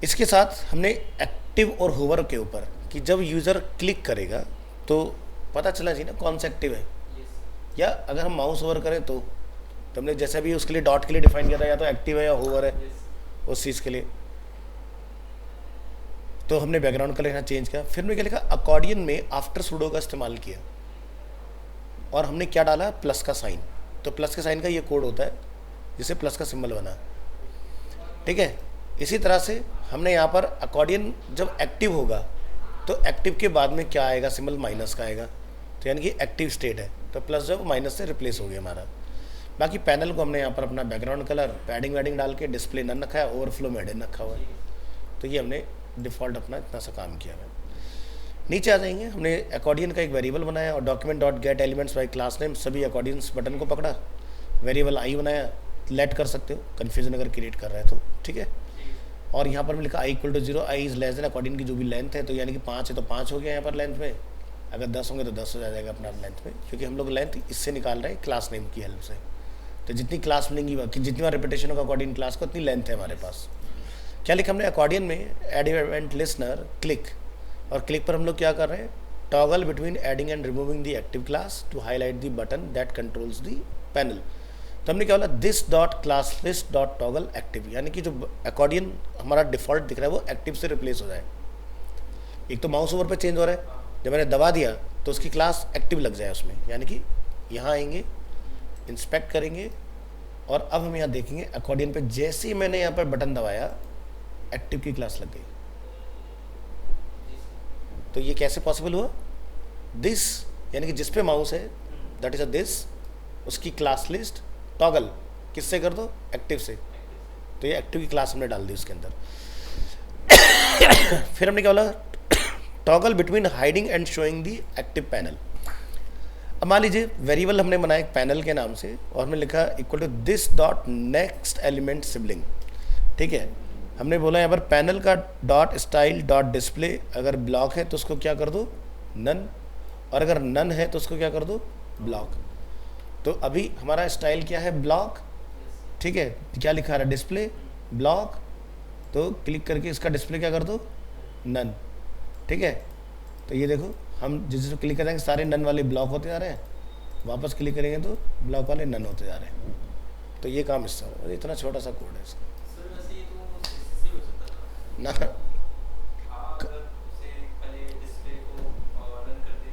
इसके साथ हमने एक्टिव और होवर के ऊपर कि जब यूज़र क्लिक करेगा तो पता चलना चाहिए ना कौन सा एक्टिव है.
यस
या अगर हम माउस ओवर करें तो हमने जैसे भी उसके लिए डॉट के लिए डिफाइन किया था, या तो एक्टिव है या होवर है
यस
उस चीज़ के लिए. तो हमने बैकग्राउंड कलर यहाँ चेंज किया. फिर हमने क्या लिखा अकॉर्डियन में आफ्टर सुडो का इस्तेमाल किया और हमने क्या डाला प्लस का साइन. तो प्लस के साइन का ये कोड होता है जिससे प्लस का सिंबल बना. ठीक है. इसी तरह से हमने यहाँ पर अकॉर्डियन जब एक्टिव होगा तो एक्टिव के बाद में क्या आएगा, सिंबल माइनस का आएगा. तो यानी कि एक्टिव स्टेट है तो प्लस जब माइनस से रिप्लेस हो गया हमारा. बाकी पैनल को हमने यहाँ पर अपना बैकग्राउंड कलर पैडिंग वैडिंग डाल के डिस्प्ले नन रखा है, ओवरफ्लो में हिडन रखा हुआ है. तो ये हमने डिफ़ॉल्ट अपना इतना सा काम किया है. नीचे आ जाएंगे. हमने अकॉर्डियन का एक वेरिएबल बनाया और document dot get elements by class name सभी अकॉर्डियंस बटन को पकड़ा. वेरिएबल आई बनाया, लेट कर सकते हो कन्फ्यूजन अगर क्रिएट कर रहा है तो. ठीक है. और यहाँ पर मैंने लिखा i = 0, i is less than accordion की जो भी लेंथ है. तो यानी कि 5 है तो 5 हो गया यहाँ पर लेंथ में. अगर 10 होंगे तो 10 हो जाएगा अपना लेंथ में, क्योंकि हम लोग लेंथ इससे निकाल रहे हैं क्लास नेम की हेल्प से. तो जितनी क्लास मिलेंगी जितनी बार रिपीटेशन होगा अकॉर्डियन क्लास को उतनी लेंथ है हमारे पास. क्या लिखा हमने अकॉर्डियन में एड इवेंट लिसनर क्लिक. और क्लिक पर हम लोग क्या कर रहे हैं toggle between adding and removing the active class to highlight the button that controls the panel. तो हमने क्या बोला this dot class list dot toggle active, यानी कि जो अकॉर्डियन हमारा डिफ़ॉल्ट दिख रहा है वो एक्टिव से रिप्लेस हो जाए. एक तो माउस ओवर पे चेंज हो रहा है, जब मैंने दबा दिया तो उसकी क्लास एक्टिव लग जाए उसमें. यानी कि यहाँ आएंगे, इंस्पेक्ट करेंगे और अब हम यहाँ देखेंगे अकॉर्डियन पे जैसे ही मैंने यहाँ पर बटन दबाया एक्टिव की क्लास लग गई. तो ये कैसे पॉसिबल हुआ. दिस यानी कि जिस पे माउस है दैट इज अ दिस, उसकी क्लास लिस्ट टॉगल किससे कर दो एक्टिव से. तो ये एक्टिव की क्लास हमने डाल दी उसके अंदर. फिर हमने क्या बोला, toggle between hiding and showing the active panel. अब मान लीजिए वेरिएबल हमने बनाया एक पैनल के नाम से और हमने लिखा equal to this dot next element sibling. ठीक है, हमने बोला यहाँ पर पैनल का डॉट स्टाइल डॉट डिस्प्ले अगर ब्लॉक है तो उसको क्या कर दो, नन, और अगर नन है तो उसको क्या कर दो, ब्लॉक। तो अभी हमारा स्टाइल क्या है, ब्लॉक। ठीक है, क्या लिखा है, डिस्प्ले ब्लॉक, तो क्लिक करके इसका डिस्प्ले क्या कर दो, नन। ठीक है, तो ये देखो हम जिस क्लिक करेंगे सारे नन वाले ब्लॉक होते जा रहे हैं, वापस क्लिक करेंगे तो ब्लॉक वाले नन होते जा रहे हैं। तो ये काम इससे हो, इतना छोटा सा कोड है इसका
सर वैसे ये तो इससे हो सकता था
ना।
अगर उसे पहले डिस्प्ले को रन कर दे,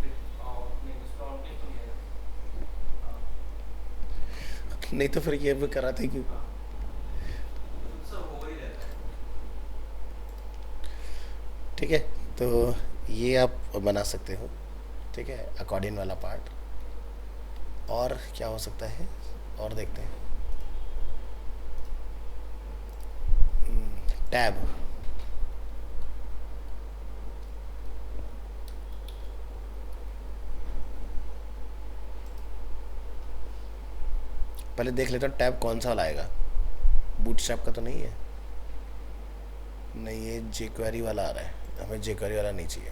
फिर नहीं उस पर क्लिक तो नहीं आएगा।
नहीं तो फिर ये भी कराते क्यों।
हाँ, खुद से हो ही रहता है।
ठीक है, तो ये आप बना सकते हो। ठीक है, अकॉर्डिंग वाला पार्ट। और क्या हो सकता है, और देखते हैं, टैब। पहले देख लेता हूँ टैब कौन सा वाला आएगा। बूटस्ट्रैप का तो नहीं है, नहीं ये jQuery वाला आ रहा है, हमें jQuery वाला नहीं चाहिए।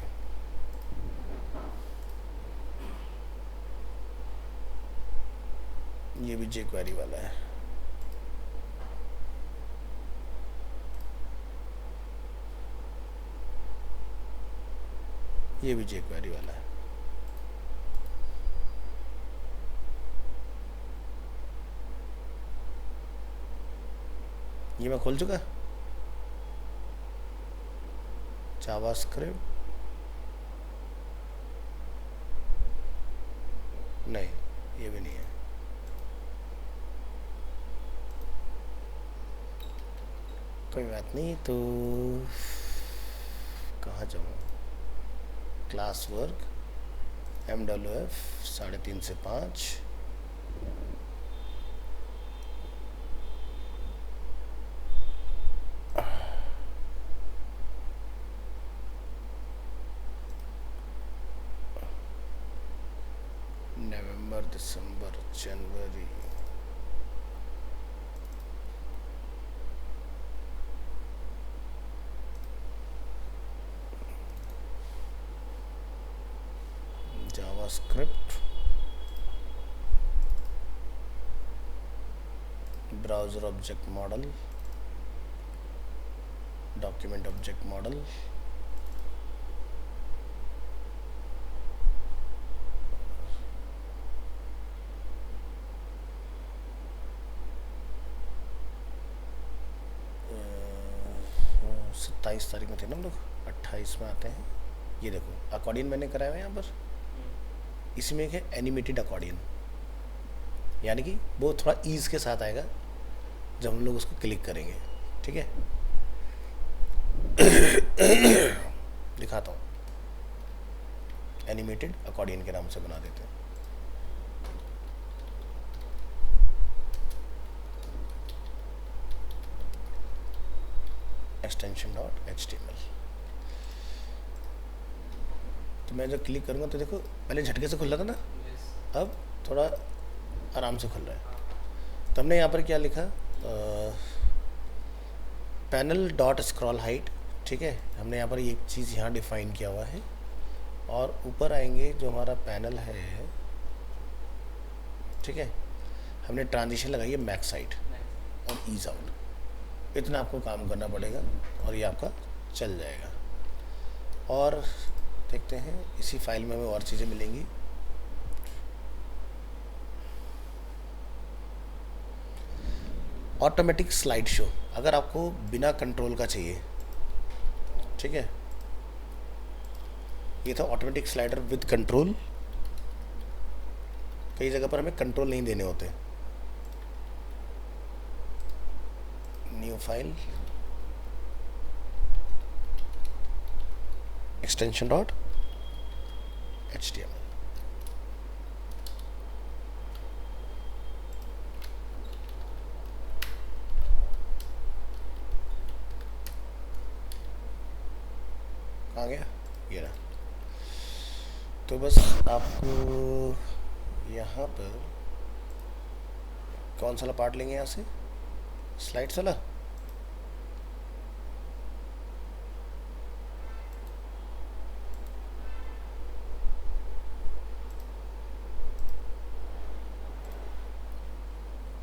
ये भी jQuery वाला है। ये भी jQuery वाला है। ये मैं खोल चुका, जावास्क्रिप्ट नहीं, ये भी नहीं है। कोई बात नहीं, तो कहाँ जाऊँ, क्लास वर्क MWF 3.5 से 5। नवंबर, दिसंबर, जनवरी, JavaScript, browser object model, document object model, सत्ताईस तारीख में थे ना हम लोग, 28 में आते हैं। ये देखो अकॉर्डियन मैंने कराया हुआ है यहाँ पर, इसमें एक है एनिमेटेड अकॉर्डियन, यानी कि वो थोड़ा ईज के साथ आएगा जब हम लोग उसको क्लिक करेंगे। ठीक है, दिखाता हूँ, एनिमेटेड अकॉर्डियन के नाम से बना देते हैं। extension.html। तो मैं जब क्लिक करूँगा तो देखो पहले झटके से खुल रहा था ना,
यस
अब थोड़ा आराम से खुल रहा है। तो हमने यहाँ पर क्या लिखा, पैनल डॉट स्क्रॉल हाइट। ठीक है, हमने यहाँ पर एक चीज़ यहाँ डिफाइन किया हुआ है, और ऊपर आएंगे जो हमारा पैनल है। ठीक है, हमने ट्रांजिशन लगाई है मैक्स साइड और ईज आउट। इतना आपको काम करना पड़ेगा और ये आपका चल जाएगा। और देखते हैं इसी फाइल में हमें और चीज़ें मिलेंगी। ऑटोमेटिक स्लाइड शो, अगर आपको बिना कंट्रोल का चाहिए। ठीक है, ये था ऑटोमेटिक स्लाइडर विद कंट्रोल। कई जगह पर हमें कंट्रोल नहीं देने होते। New file, extension.html। आ गया ये रहा। तो बस आपको यहाँ पर कौन सा पार्ट लेंगे यहाँ से, स्लाइड्स वाला।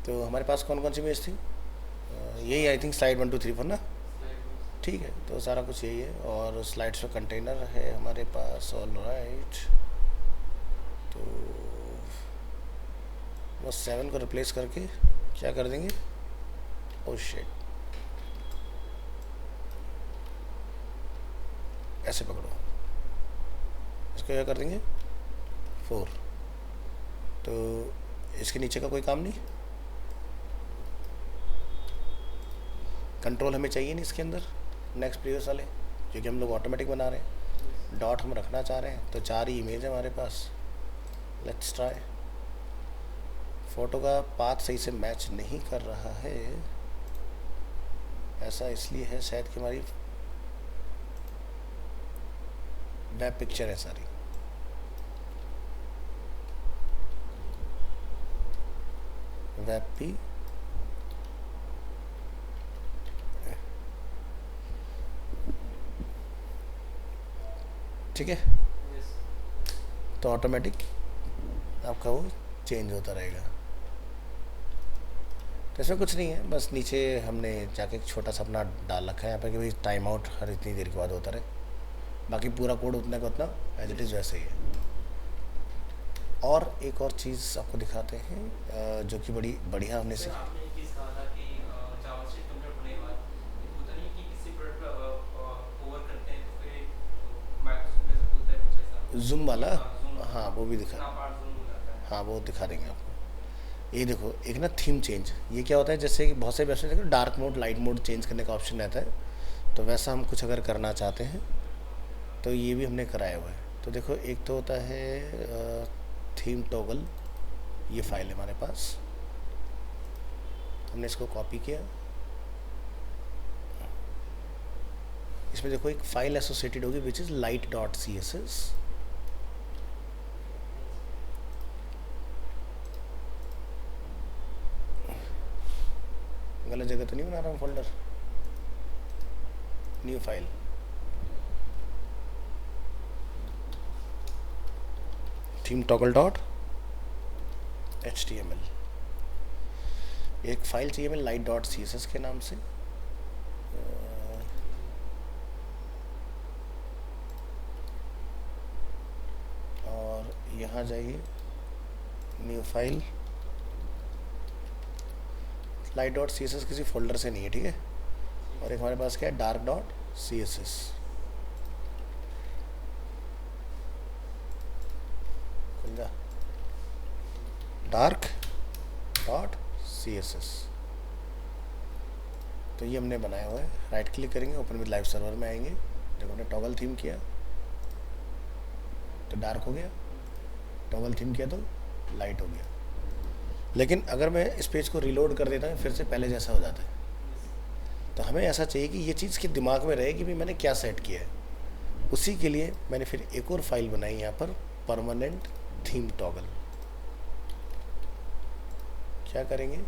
तो हमारे पास कौन कौन सी इमेज थी, यही आई थिंक स्लाइड 1 2 3 4 ना। ठीक है, तो सारा कुछ यही है और स्लाइड्स में कंटेनर है हमारे पास। ऑल राइट, तो बस 7 को रिप्लेस करके क्या कर देंगे, ओह शिट, ऐसे पकड़ो, इसको क्या कर देंगे 4। तो इसके नीचे का कोई काम नहीं, कंट्रोल हमें चाहिए नहीं इसके अंदर नेक्स्ट प्रीवियस वाले, क्योंकि हम लोग ऑटोमेटिक बना रहे हैं, डॉट हम रखना चाह रहे हैं। तो 4 ही इमेज है हमारे पास, लेट्स ट्राई। फ़ोटो का पाथ सही से मैच नहीं कर रहा है, ऐसा इसलिए है शायद कि हमारी वेब पिक्चर है सारी। वेब भी ठीक है, तो ऑटोमेटिक आपका वो चेंज होता रहेगा। तो इसमें कुछ नहीं है, बस नीचे हमने जाके एक छोटा सा अपना डाल रखा है यहाँ पर कि भाई टाइम आउट हर इतनी देर के बाद होता रहे, बाकी पूरा कोड उतना का उतना एज इट इज़ वैसे ही है। और एक और चीज़ आपको दिखाते हैं जो कि बड़ी बढ़िया हमने सीखी।
आपने एक चीज़ कहा था कि जावास्क्रिप्ट कंप्लीट होने के बाद होता नहीं कि किसी प्रोडक्ट ओवर करते हैं तो फिर माइक्रोसॉफ्ट में से खुलता है कुछ ऐसा
जूम वाला,
zoom,
हाँ वो भी दिखा,
इतना पार्ट जूम हो जाता है।
हाँ वो दिखा देंगे आपको। ये देखो एक ना थीम चेंज, ये क्या होता है, जैसे कि बहुत से वेबसाइट देखो dark mode light mode change करने का ऑप्शन रहता है, तो वैसा हम कुछ अगर करना चाहते हैं तो ये भी हमने कराया हुआ है। तो देखो एक तो होता है थीम टॉगल, ये फाइल है हमारे पास, हमने इसको कॉपी किया, इसमें देखो एक फाइल एसोसिएटेड होगी विच इज़ light.css। गलत जगह तो नहीं बना रहा हूँ folder, new file, theme toggle dot HTML, एक फाइल चाहिए हमें light.css के नाम से। और यहाँ जाइए न्यू फाइल, light.css किसी फोल्डर से नहीं है, ठीक है। और एक हमारे पास क्या है dark.css, खुल जा, dark.css। तो ये हमने बनाया हुआ है, राइट क्लिक करेंगे, ओपन विद लाइव सर्वर में आएंगे, जब हमने टॉगल थीम किया तो डार्क हो गया, टॉगल थीम किया तो लाइट हो गया। लेकिन अगर मैं इस पेज को रिलोड कर देता हूँ फिर से पहले जैसा हो जाता है। तो हमें ऐसा चाहिए कि ये चीज़ के दिमाग में रहे कि भाई मैंने क्या सेट किया है। उसी के लिए मैंने फिर एक और फाइल बनाई यहाँ पर, परमानेंट थीम टॉगल। क्या करेंगे,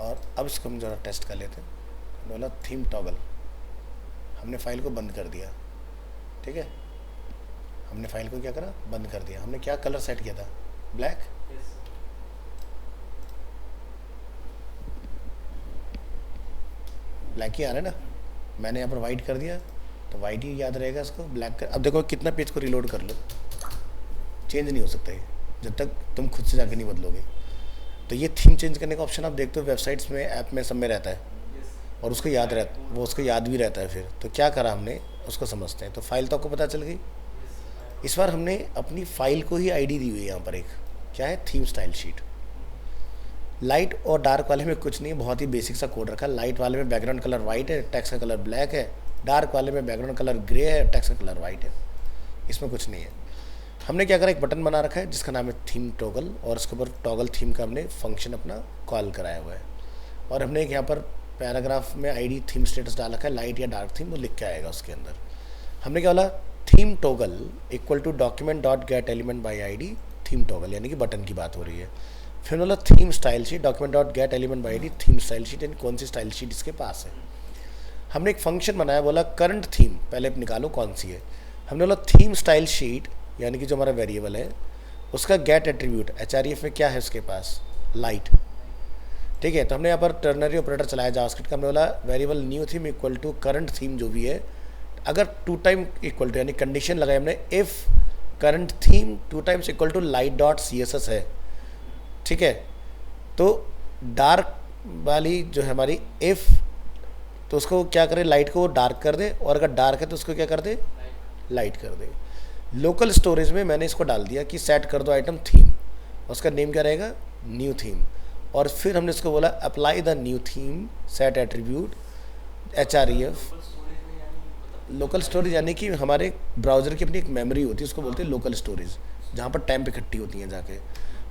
और अब इसको हम ज़रा टेस्ट कर लेते हैं। बोला थीम टॉगल, हमने फाइल को बंद कर दिया, ठीक है, हमने फाइल को क्या करा, बंद कर दिया। हमने क्या कलर सेट किया था, ब्लैक, ब्लैक ही आ रहा है ना, मैंने यहाँ पर वाइट कर दिया तो वाइट ही याद रहेगा इसको, ब्लैक कर। अब देखो कितना पेज को रिलोड कर लो, चेंज नहीं हो सकता ये जब तक तुम खुद से जाके नहीं बदलोगे। तो ये थीम चेंज करने का ऑप्शन आप देखते हो वेबसाइट्स में, ऐप में, सब में रहता है, और उसको याद रहता, वो उसको याद भी रहता है। फिर तो क्या करा हमने, उसको समझते हैं। तो फाइल तो आपको पता चल गई। इस बार हमने अपनी फाइल को ही आईडी दी हुई है यहाँ पर, एक क्या है, थीम स्टाइल शीट। लाइट और डार्क वाले में कुछ नहीं, बहुत ही बेसिक सा कोड रखा है। लाइट वाले में बैकग्राउंड कलर वाइट है, टेक्स्ट का कलर ब्लैक है। डार्क वाले में बैकग्राउंड कलर ग्रे है, टेक्स्ट का कलर वाइट है। इसमें कुछ नहीं है। हमने क्या करा, एक बटन बना रखा है जिसका नाम है थीम टॉगल, और उसके ऊपर टॉगल थीम का हमने फंक्शन अपना कॉल कराया हुआ है, और हमने एक यहाँ पर पैराग्राफ में आईडी थीम स्टेटस डाल रखा है, लाइट या डार्क थीम, वो लिख के आएगा उसके अंदर। हमने क्या बोला, theme toggle equal to document dot get element by ID theme toggle, यानी कि बटन की बात हो रही है। फिर बोला theme style sheet document dot get element by ID theme style sheet, यानी कौन सी स्टाइल शीट इसके पास है। हमने एक फंक्शन बनाया, बोला करंट थीम पहले निकालो कौन सी है। हमने बोला थीम स्टाइल शीट, यानी कि जो हमारा वेरिएबल है उसका गेट एट्रीब्यूट एचआरईएफ में क्या है उसके पास, लाइट। ठीक है, तो हमने यहाँ पर टर्नरी ऑपरेटर चलाया जावास्क्रिप्ट का। हमने बोला variable new theme equal to current theme जो भी है, अगर टू टाइम इक्वल टू, यानी कंडीशन लगाई हमने, if current theme two times equal to light dot C S S है। ठीक है, तो डार्क वाली जो है हमारी इफ़, तो उसको क्या करे, लाइट को डार्क कर दे, और अगर डार्क है तो उसको क्या कर दे, लाइट कर दे। लोकल स्टोरेज में मैंने इसको डाल दिया कि सेट कर दो आइटम थीम, उसका नेम क्या रहेगा, न्यू थीम। और फिर हमने इसको बोला apply the new theme set attribute HREF. Local storage यानी कि हमारे ब्राउज़र की अपनी एक मेमोरी होती है, उसको बोलते हैं लोकल स्टोरेज, जहाँ पर टैम्प इकट्ठी होती हैं जाके।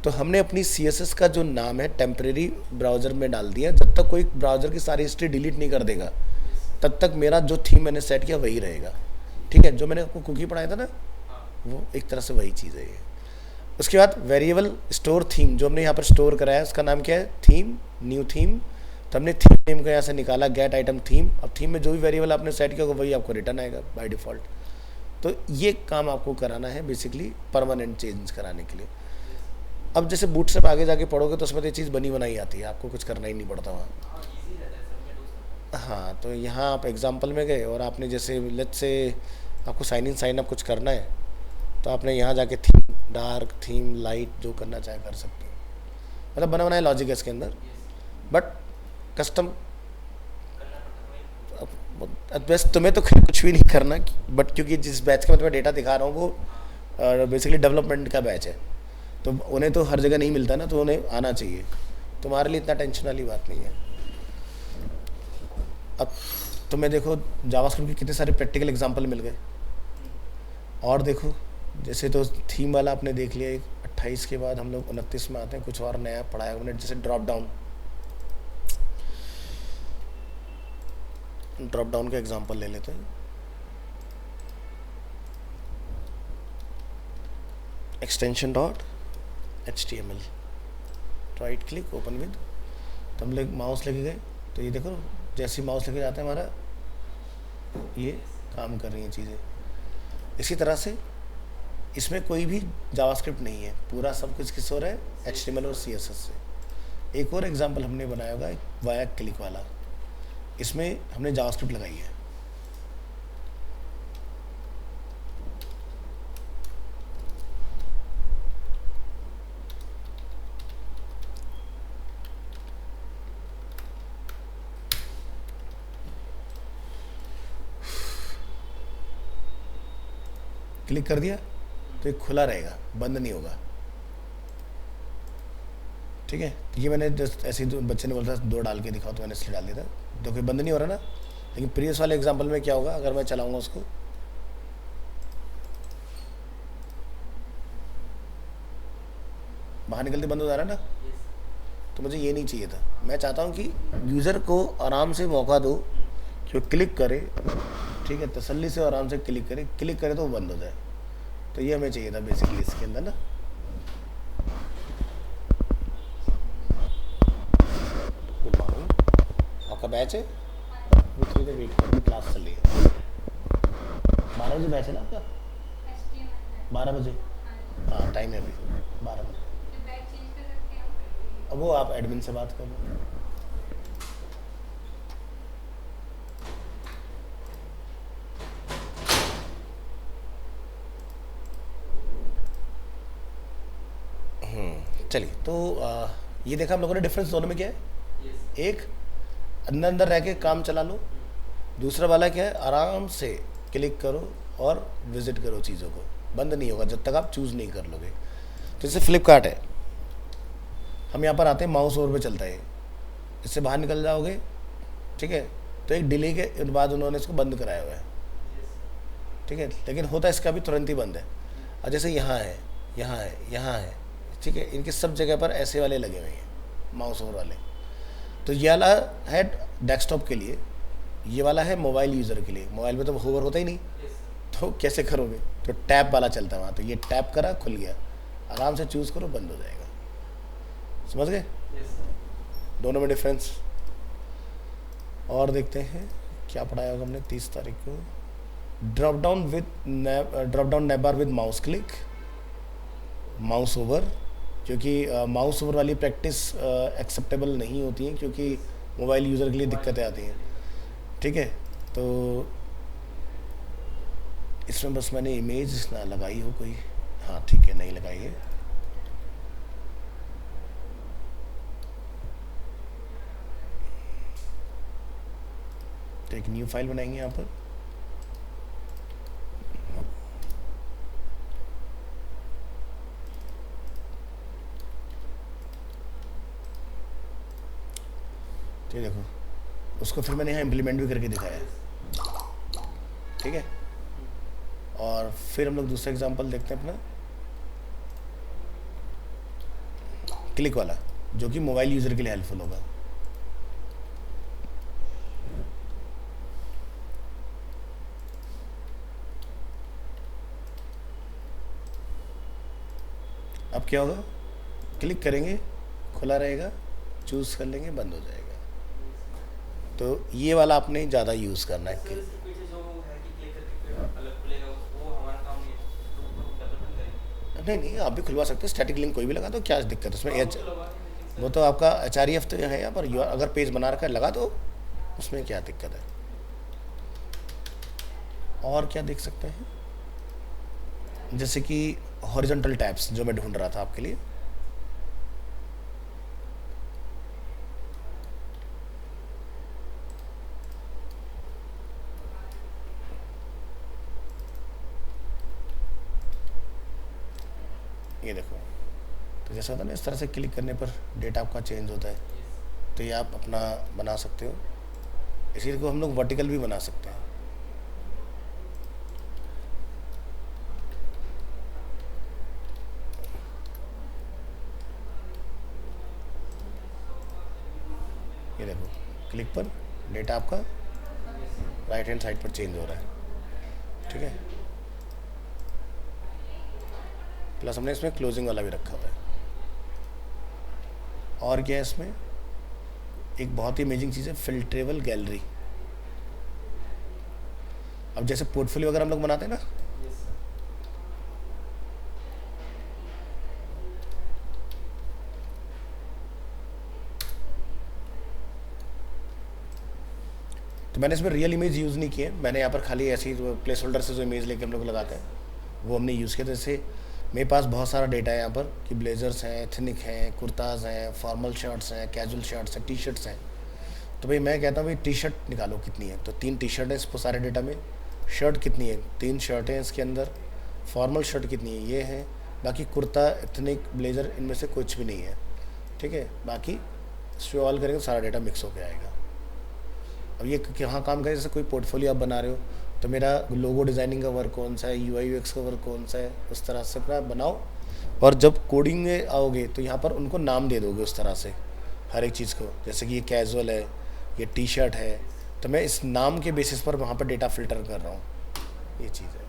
तो हमने अपनी CSS का जो नाम है टेम्परेरी ब्राउज़र में डाल दिया, जब तक कोई ब्राउज़र की सारी हिस्ट्री डिलीट नहीं कर देगा तब तक मेरा जो थीम मैंने सेट किया वही रहेगा। ठीक है, जो मैंने आपको कुकी पढ़ाया था ना, वो एक तरह से वही चीज़ है ये। उसके बाद वेरिएबल स्टोर थीम जो हमने यहाँ पर स्टोर कराया, उसका नाम क्या है, थीम, न्यू थीम। तो हमने थीम नेम को यहाँ से निकाला, गेट आइटम थीम। अब थीम में जो भी वेरिएबल आपने सेट किया होगा वही आपको रिटर्न आएगा बाय डिफ़ॉल्ट। तो ये काम आपको कराना है बेसिकली परमानेंट चेंज कराने के लिए। अब जैसे बूटस्ट्रैप आगे जाके पढ़ोगे तो उसमें तो ये चीज़ बनी बनाई आती है, आपको कुछ करना ही नहीं पड़ता वहाँ। हाँ, तो यहाँ आप एग्जाम्पल में गए और आपने जैसे लेट्स से आपको साइन इन साइन अप कुछ करना है, तो आपने यहाँ जाके थीम डार्क, थीम लाइट, जो करना चाहे कर सकते हो। मतलब बना बनाया लॉजिक है इसके अंदर, बट कस्टम बेस्ट तुम्हें तो खैर कुछ भी नहीं करना, बट क्योंकि जिस बैच का मैं तुम्हें डेटा दिखा रहा हूँ वो बेसिकली डेवलपमेंट का बैच है, तो उन्हें तो हर जगह नहीं मिलता ना, तो उन्हें आना चाहिए। तुम्हारे लिए इतना टेंशन वाली बात नहीं है। अब तुम्हें देखो जावास्क्रिप्ट के कितने सारे प्रैक्टिकल एग्जांपल मिल गए, और देखो जैसे तो थीम वाला आपने देख लिया, 28 के बाद हम लोग 29 में आते हैं, कुछ और नया पढ़ाया हमने, जैसे ड्रॉप डाउन का एग्जांपल ले लेते हैं। Extension dot HTML, right click open with, तो हम लोग माउस लेके गए, तो ये देखो जैसे माउस लेके जाता है हमारा ये काम कर रही हैं चीज़ें। इसी तरह से इसमें कोई भी जावास्क्रिप्ट नहीं है, पूरा सब कुछ किस हो रहा है, HTML और CSS से। एक और एग्जांपल हमने बनाया होगा वाया क्लिक वाला, इसमें हमने जावास्क्रिप्ट लगाई है। क्लिक कर दिया तो ये खुला रहेगा, बंद नहीं होगा। ठीक है, ये मैंने जस्ट ऐसे ही बच्चे ने बोला था 2 डाल के दिखाओ, तो मैंने इसलिए डाल दिया था, तो कोई बंद नहीं हो रहा ना। लेकिन प्रीवियस वाले एग्जांपल में क्या होगा, अगर मैं चलाऊंगा उसको, बाहर निकलते बंद हो जा रहा है ना, तो मुझे ये नहीं चाहिए था। मैं चाहता हूँ कि यूज़र को आराम से मौका दो कि वो क्लिक करे, ठीक है, तसल्ली से आराम से क्लिक करे तो वो बंद हो जाए। तो ये हमें चाहिए था बेसिकली इसके अंदर ना। गुड मॉर्निंग, आपका बैच है, वेट कर, क्लास चल रही है। 12 बजे बैच है ना आपका, 12 बजे, हाँ टाइम है अभी 12 बजे। अब वो आप एडमिन से बात कर लो। चलिए, तो ये देखा हम लोगों ने डिफरेंस दोनों में क्या है। एक अंदर अंदर रह के काम चला लो, दूसरा वाला क्या है, आराम से क्लिक करो और विजिट करो चीज़ों को, बंद नहीं होगा जब तक आप चूज़ नहीं कर लोगे। तो जैसे फ्लिपकार्ट है, हम यहाँ पर आते हैं, माउस ओवर पे चलता है, इससे बाहर निकल जाओगे, ठीक है, तो एक डिले के बाद उन्होंने इसको बंद कराया हुआ है, ठीक है, लेकिन होता इसका भी तुरंत ही बंद है। और जैसे यहाँ है, यहाँ है, यहाँ है, ठीक है, इनके सब जगह पर ऐसे वाले लगे हुए हैं माउस ओवर वाले। तो ये वाला है डेस्कटॉप के लिए, ये वाला है मोबाइल यूज़र के लिए। मोबाइल में तो होवर होता ही नहीं,
यस सर।
तो कैसे करोगे? तो टैप वाला चलता है वहाँ, तो ये टैप करा, खुल गया, आराम से चूज़ करो, बंद हो जाएगा। समझ गए
यस सर।
दोनों में डिफरेंस? और देखते हैं क्या पढ़ाया होगा हमने 30 तारीख को। Drop down nav bar with mouse click, mouse over, क्योंकि माउस ओवर वाली प्रैक्टिस एक्सेप्टेबल नहीं होती है, क्योंकि मोबाइल यूज़र के लिए दिक्कतें आती हैं। ठीक है, तो इसमें बस मैंने इमेज ना लगाई हो कोई, हाँ ठीक है, नहीं लगाई है। तो एक न्यू फाइल बनाएंगे यहाँ पर। ठीक है, देखो उसको फिर मैंने यहाँ इम्प्लीमेंट भी करके दिखाया है। ठीक है, और फिर हम लोग दूसरा एग्जांपल देखते हैं अपना, क्लिक वाला, जो कि मोबाइल यूज़र के लिए हेल्पफुल होगा। अब क्या होगा? क्लिक करेंगे, खुला रहेगा, चूज़ कर लेंगे, बंद हो जाएगा। तो ये वाला आपने ज़्यादा यूज़ करना है।
सर इसके पीछे जो है कि क्लिक करके फिर अलग खुलेगा, वो हमारा काम नहीं है, तो वो डेवलपमेंट करेंगे।
नहीं नहीं, आप भी खुलवा सकते हैं, स्टैटिक लिंक कोई भी लगा दो, क्या दिक्कत है उसमें?
हाँ, वो तो लगा है, लेकिन सर
वो तो आपका HREF तो है यहाँ पर, अगर पेज बना रखा है लगा दो, उसमें क्या दिक्कत है? और क्या देख सकते हैं? जैसे कि हॉरिजॉन्टल टैब्स जो मैं ढूंढ रहा था आपके लिए, ये देखो, तो जैसा होता है ना, इस तरह से क्लिक करने पर डेटा आपका चेंज होता है।
यस
तो ये आप अपना बना सकते हो। इसी को हम लोग वर्टिकल भी बना सकते हैं। ये देखो, क्लिक पर डेटा आपका राइट हैंड साइड पर चेंज हो रहा है। ठीक है, प्लस हमने इसमें क्लोजिंग वाला भी रखा हुआ है। और क्या है इसमें? एक बहुत ही अमेजिंग चीज़ है, फिल्ट्रेबल गैलरी। अब जैसे पोर्टफोलियो अगर हम लोग बनाते हैं ना,
यस सर।
तो मैंने इसमें रियल इमेज यूज़ नहीं किए, मैंने यहाँ पर खाली ऐसी प्लेस होल्डर से जो इमेज लेके हम लोग लगाते हैं वो हमने यूज़ किया। जैसे मेरे पास बहुत सारा डेटा है यहाँ पर कि ब्लेजर्स हैं, एथनिक हैं, कुर्ताज़ हैं, फॉर्मल शर्ट्स हैं, कैजुअल शर्ट्स हैं, टी शर्ट्स हैं। तो भाई मैं कहता हूँ भाई टी शर्ट निकालो कितनी है, तो 3 टी शर्ट है इस सारे डेटा में। शर्ट कितनी है? 3 शर्टें हैं इसके अंदर। फॉर्मल शर्ट कितनी है? ये है। बाकी कुर्ता, एथनिक, ब्लेज़र, इनमें से कुछ भी नहीं है। ठीक है, बाकी स्क्रॉल करेंगे तो सारा डेटा मिक्स होकर आएगा। अब ये कहाँ काम करे? जैसे कोई पोर्टफोलियो आप बना रहे हो, तो मेरा लोगो डिज़ाइनिंग का वर्क कौन सा है, UI UX का वर्क कौन सा है, उस तरह से अपना बनाओ। और जब कोडिंग में आओगे तो यहाँ पर उनको नाम दे दोगे उस तरह से हर एक चीज़ को। जैसे कि ये कैजुअल है, ये टी शर्ट है, तो मैं इस नाम के बेसिस पर वहाँ पर डेटा फिल्टर कर रहा हूँ। ये चीज़ है।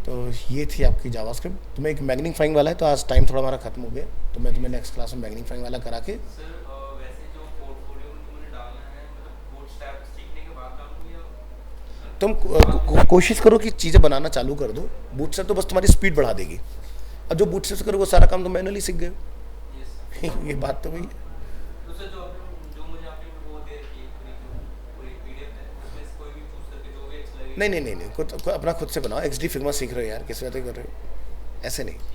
तो ये थी आपकी जावास्क्रिप्ट। तुम्हें एक मैग्नीफाइंग वाला है, तो आज टाइम थोड़ा हमारा खत्म हो गया, तो मैं तुम्हें नेक्स्ट क्लास में मैग्नीफाइंग वाला करा के।
सर वैसे जो पोर्टफोलियो में मुझे डालना है, मतलब बूटस्ट्रैप सीखने के बाद डालूं या
तुम कोशिश करो कि चीज़ें बनाना चालू कर दो। बूटस्ट्रैप तो बस तुम्हारी स्पीड बढ़ा देगी। अब जो बूटस्ट्रैप से करो वो सारा काम तो मैनुअली सीख गए।
Yes sir.
ये बात तो वही है।
तो सर जो मुझे आपने वो दे रखी है पूरी PDF है, उसमें से कोई भी चूज करके जो भी अच्छा लगे।
नहीं नहीं नहीं नहीं, अपना खुद से बनाओ। XD फिग्मा सीख रहे हो यार, किस बात कर रहे हो? ऐसे नहीं।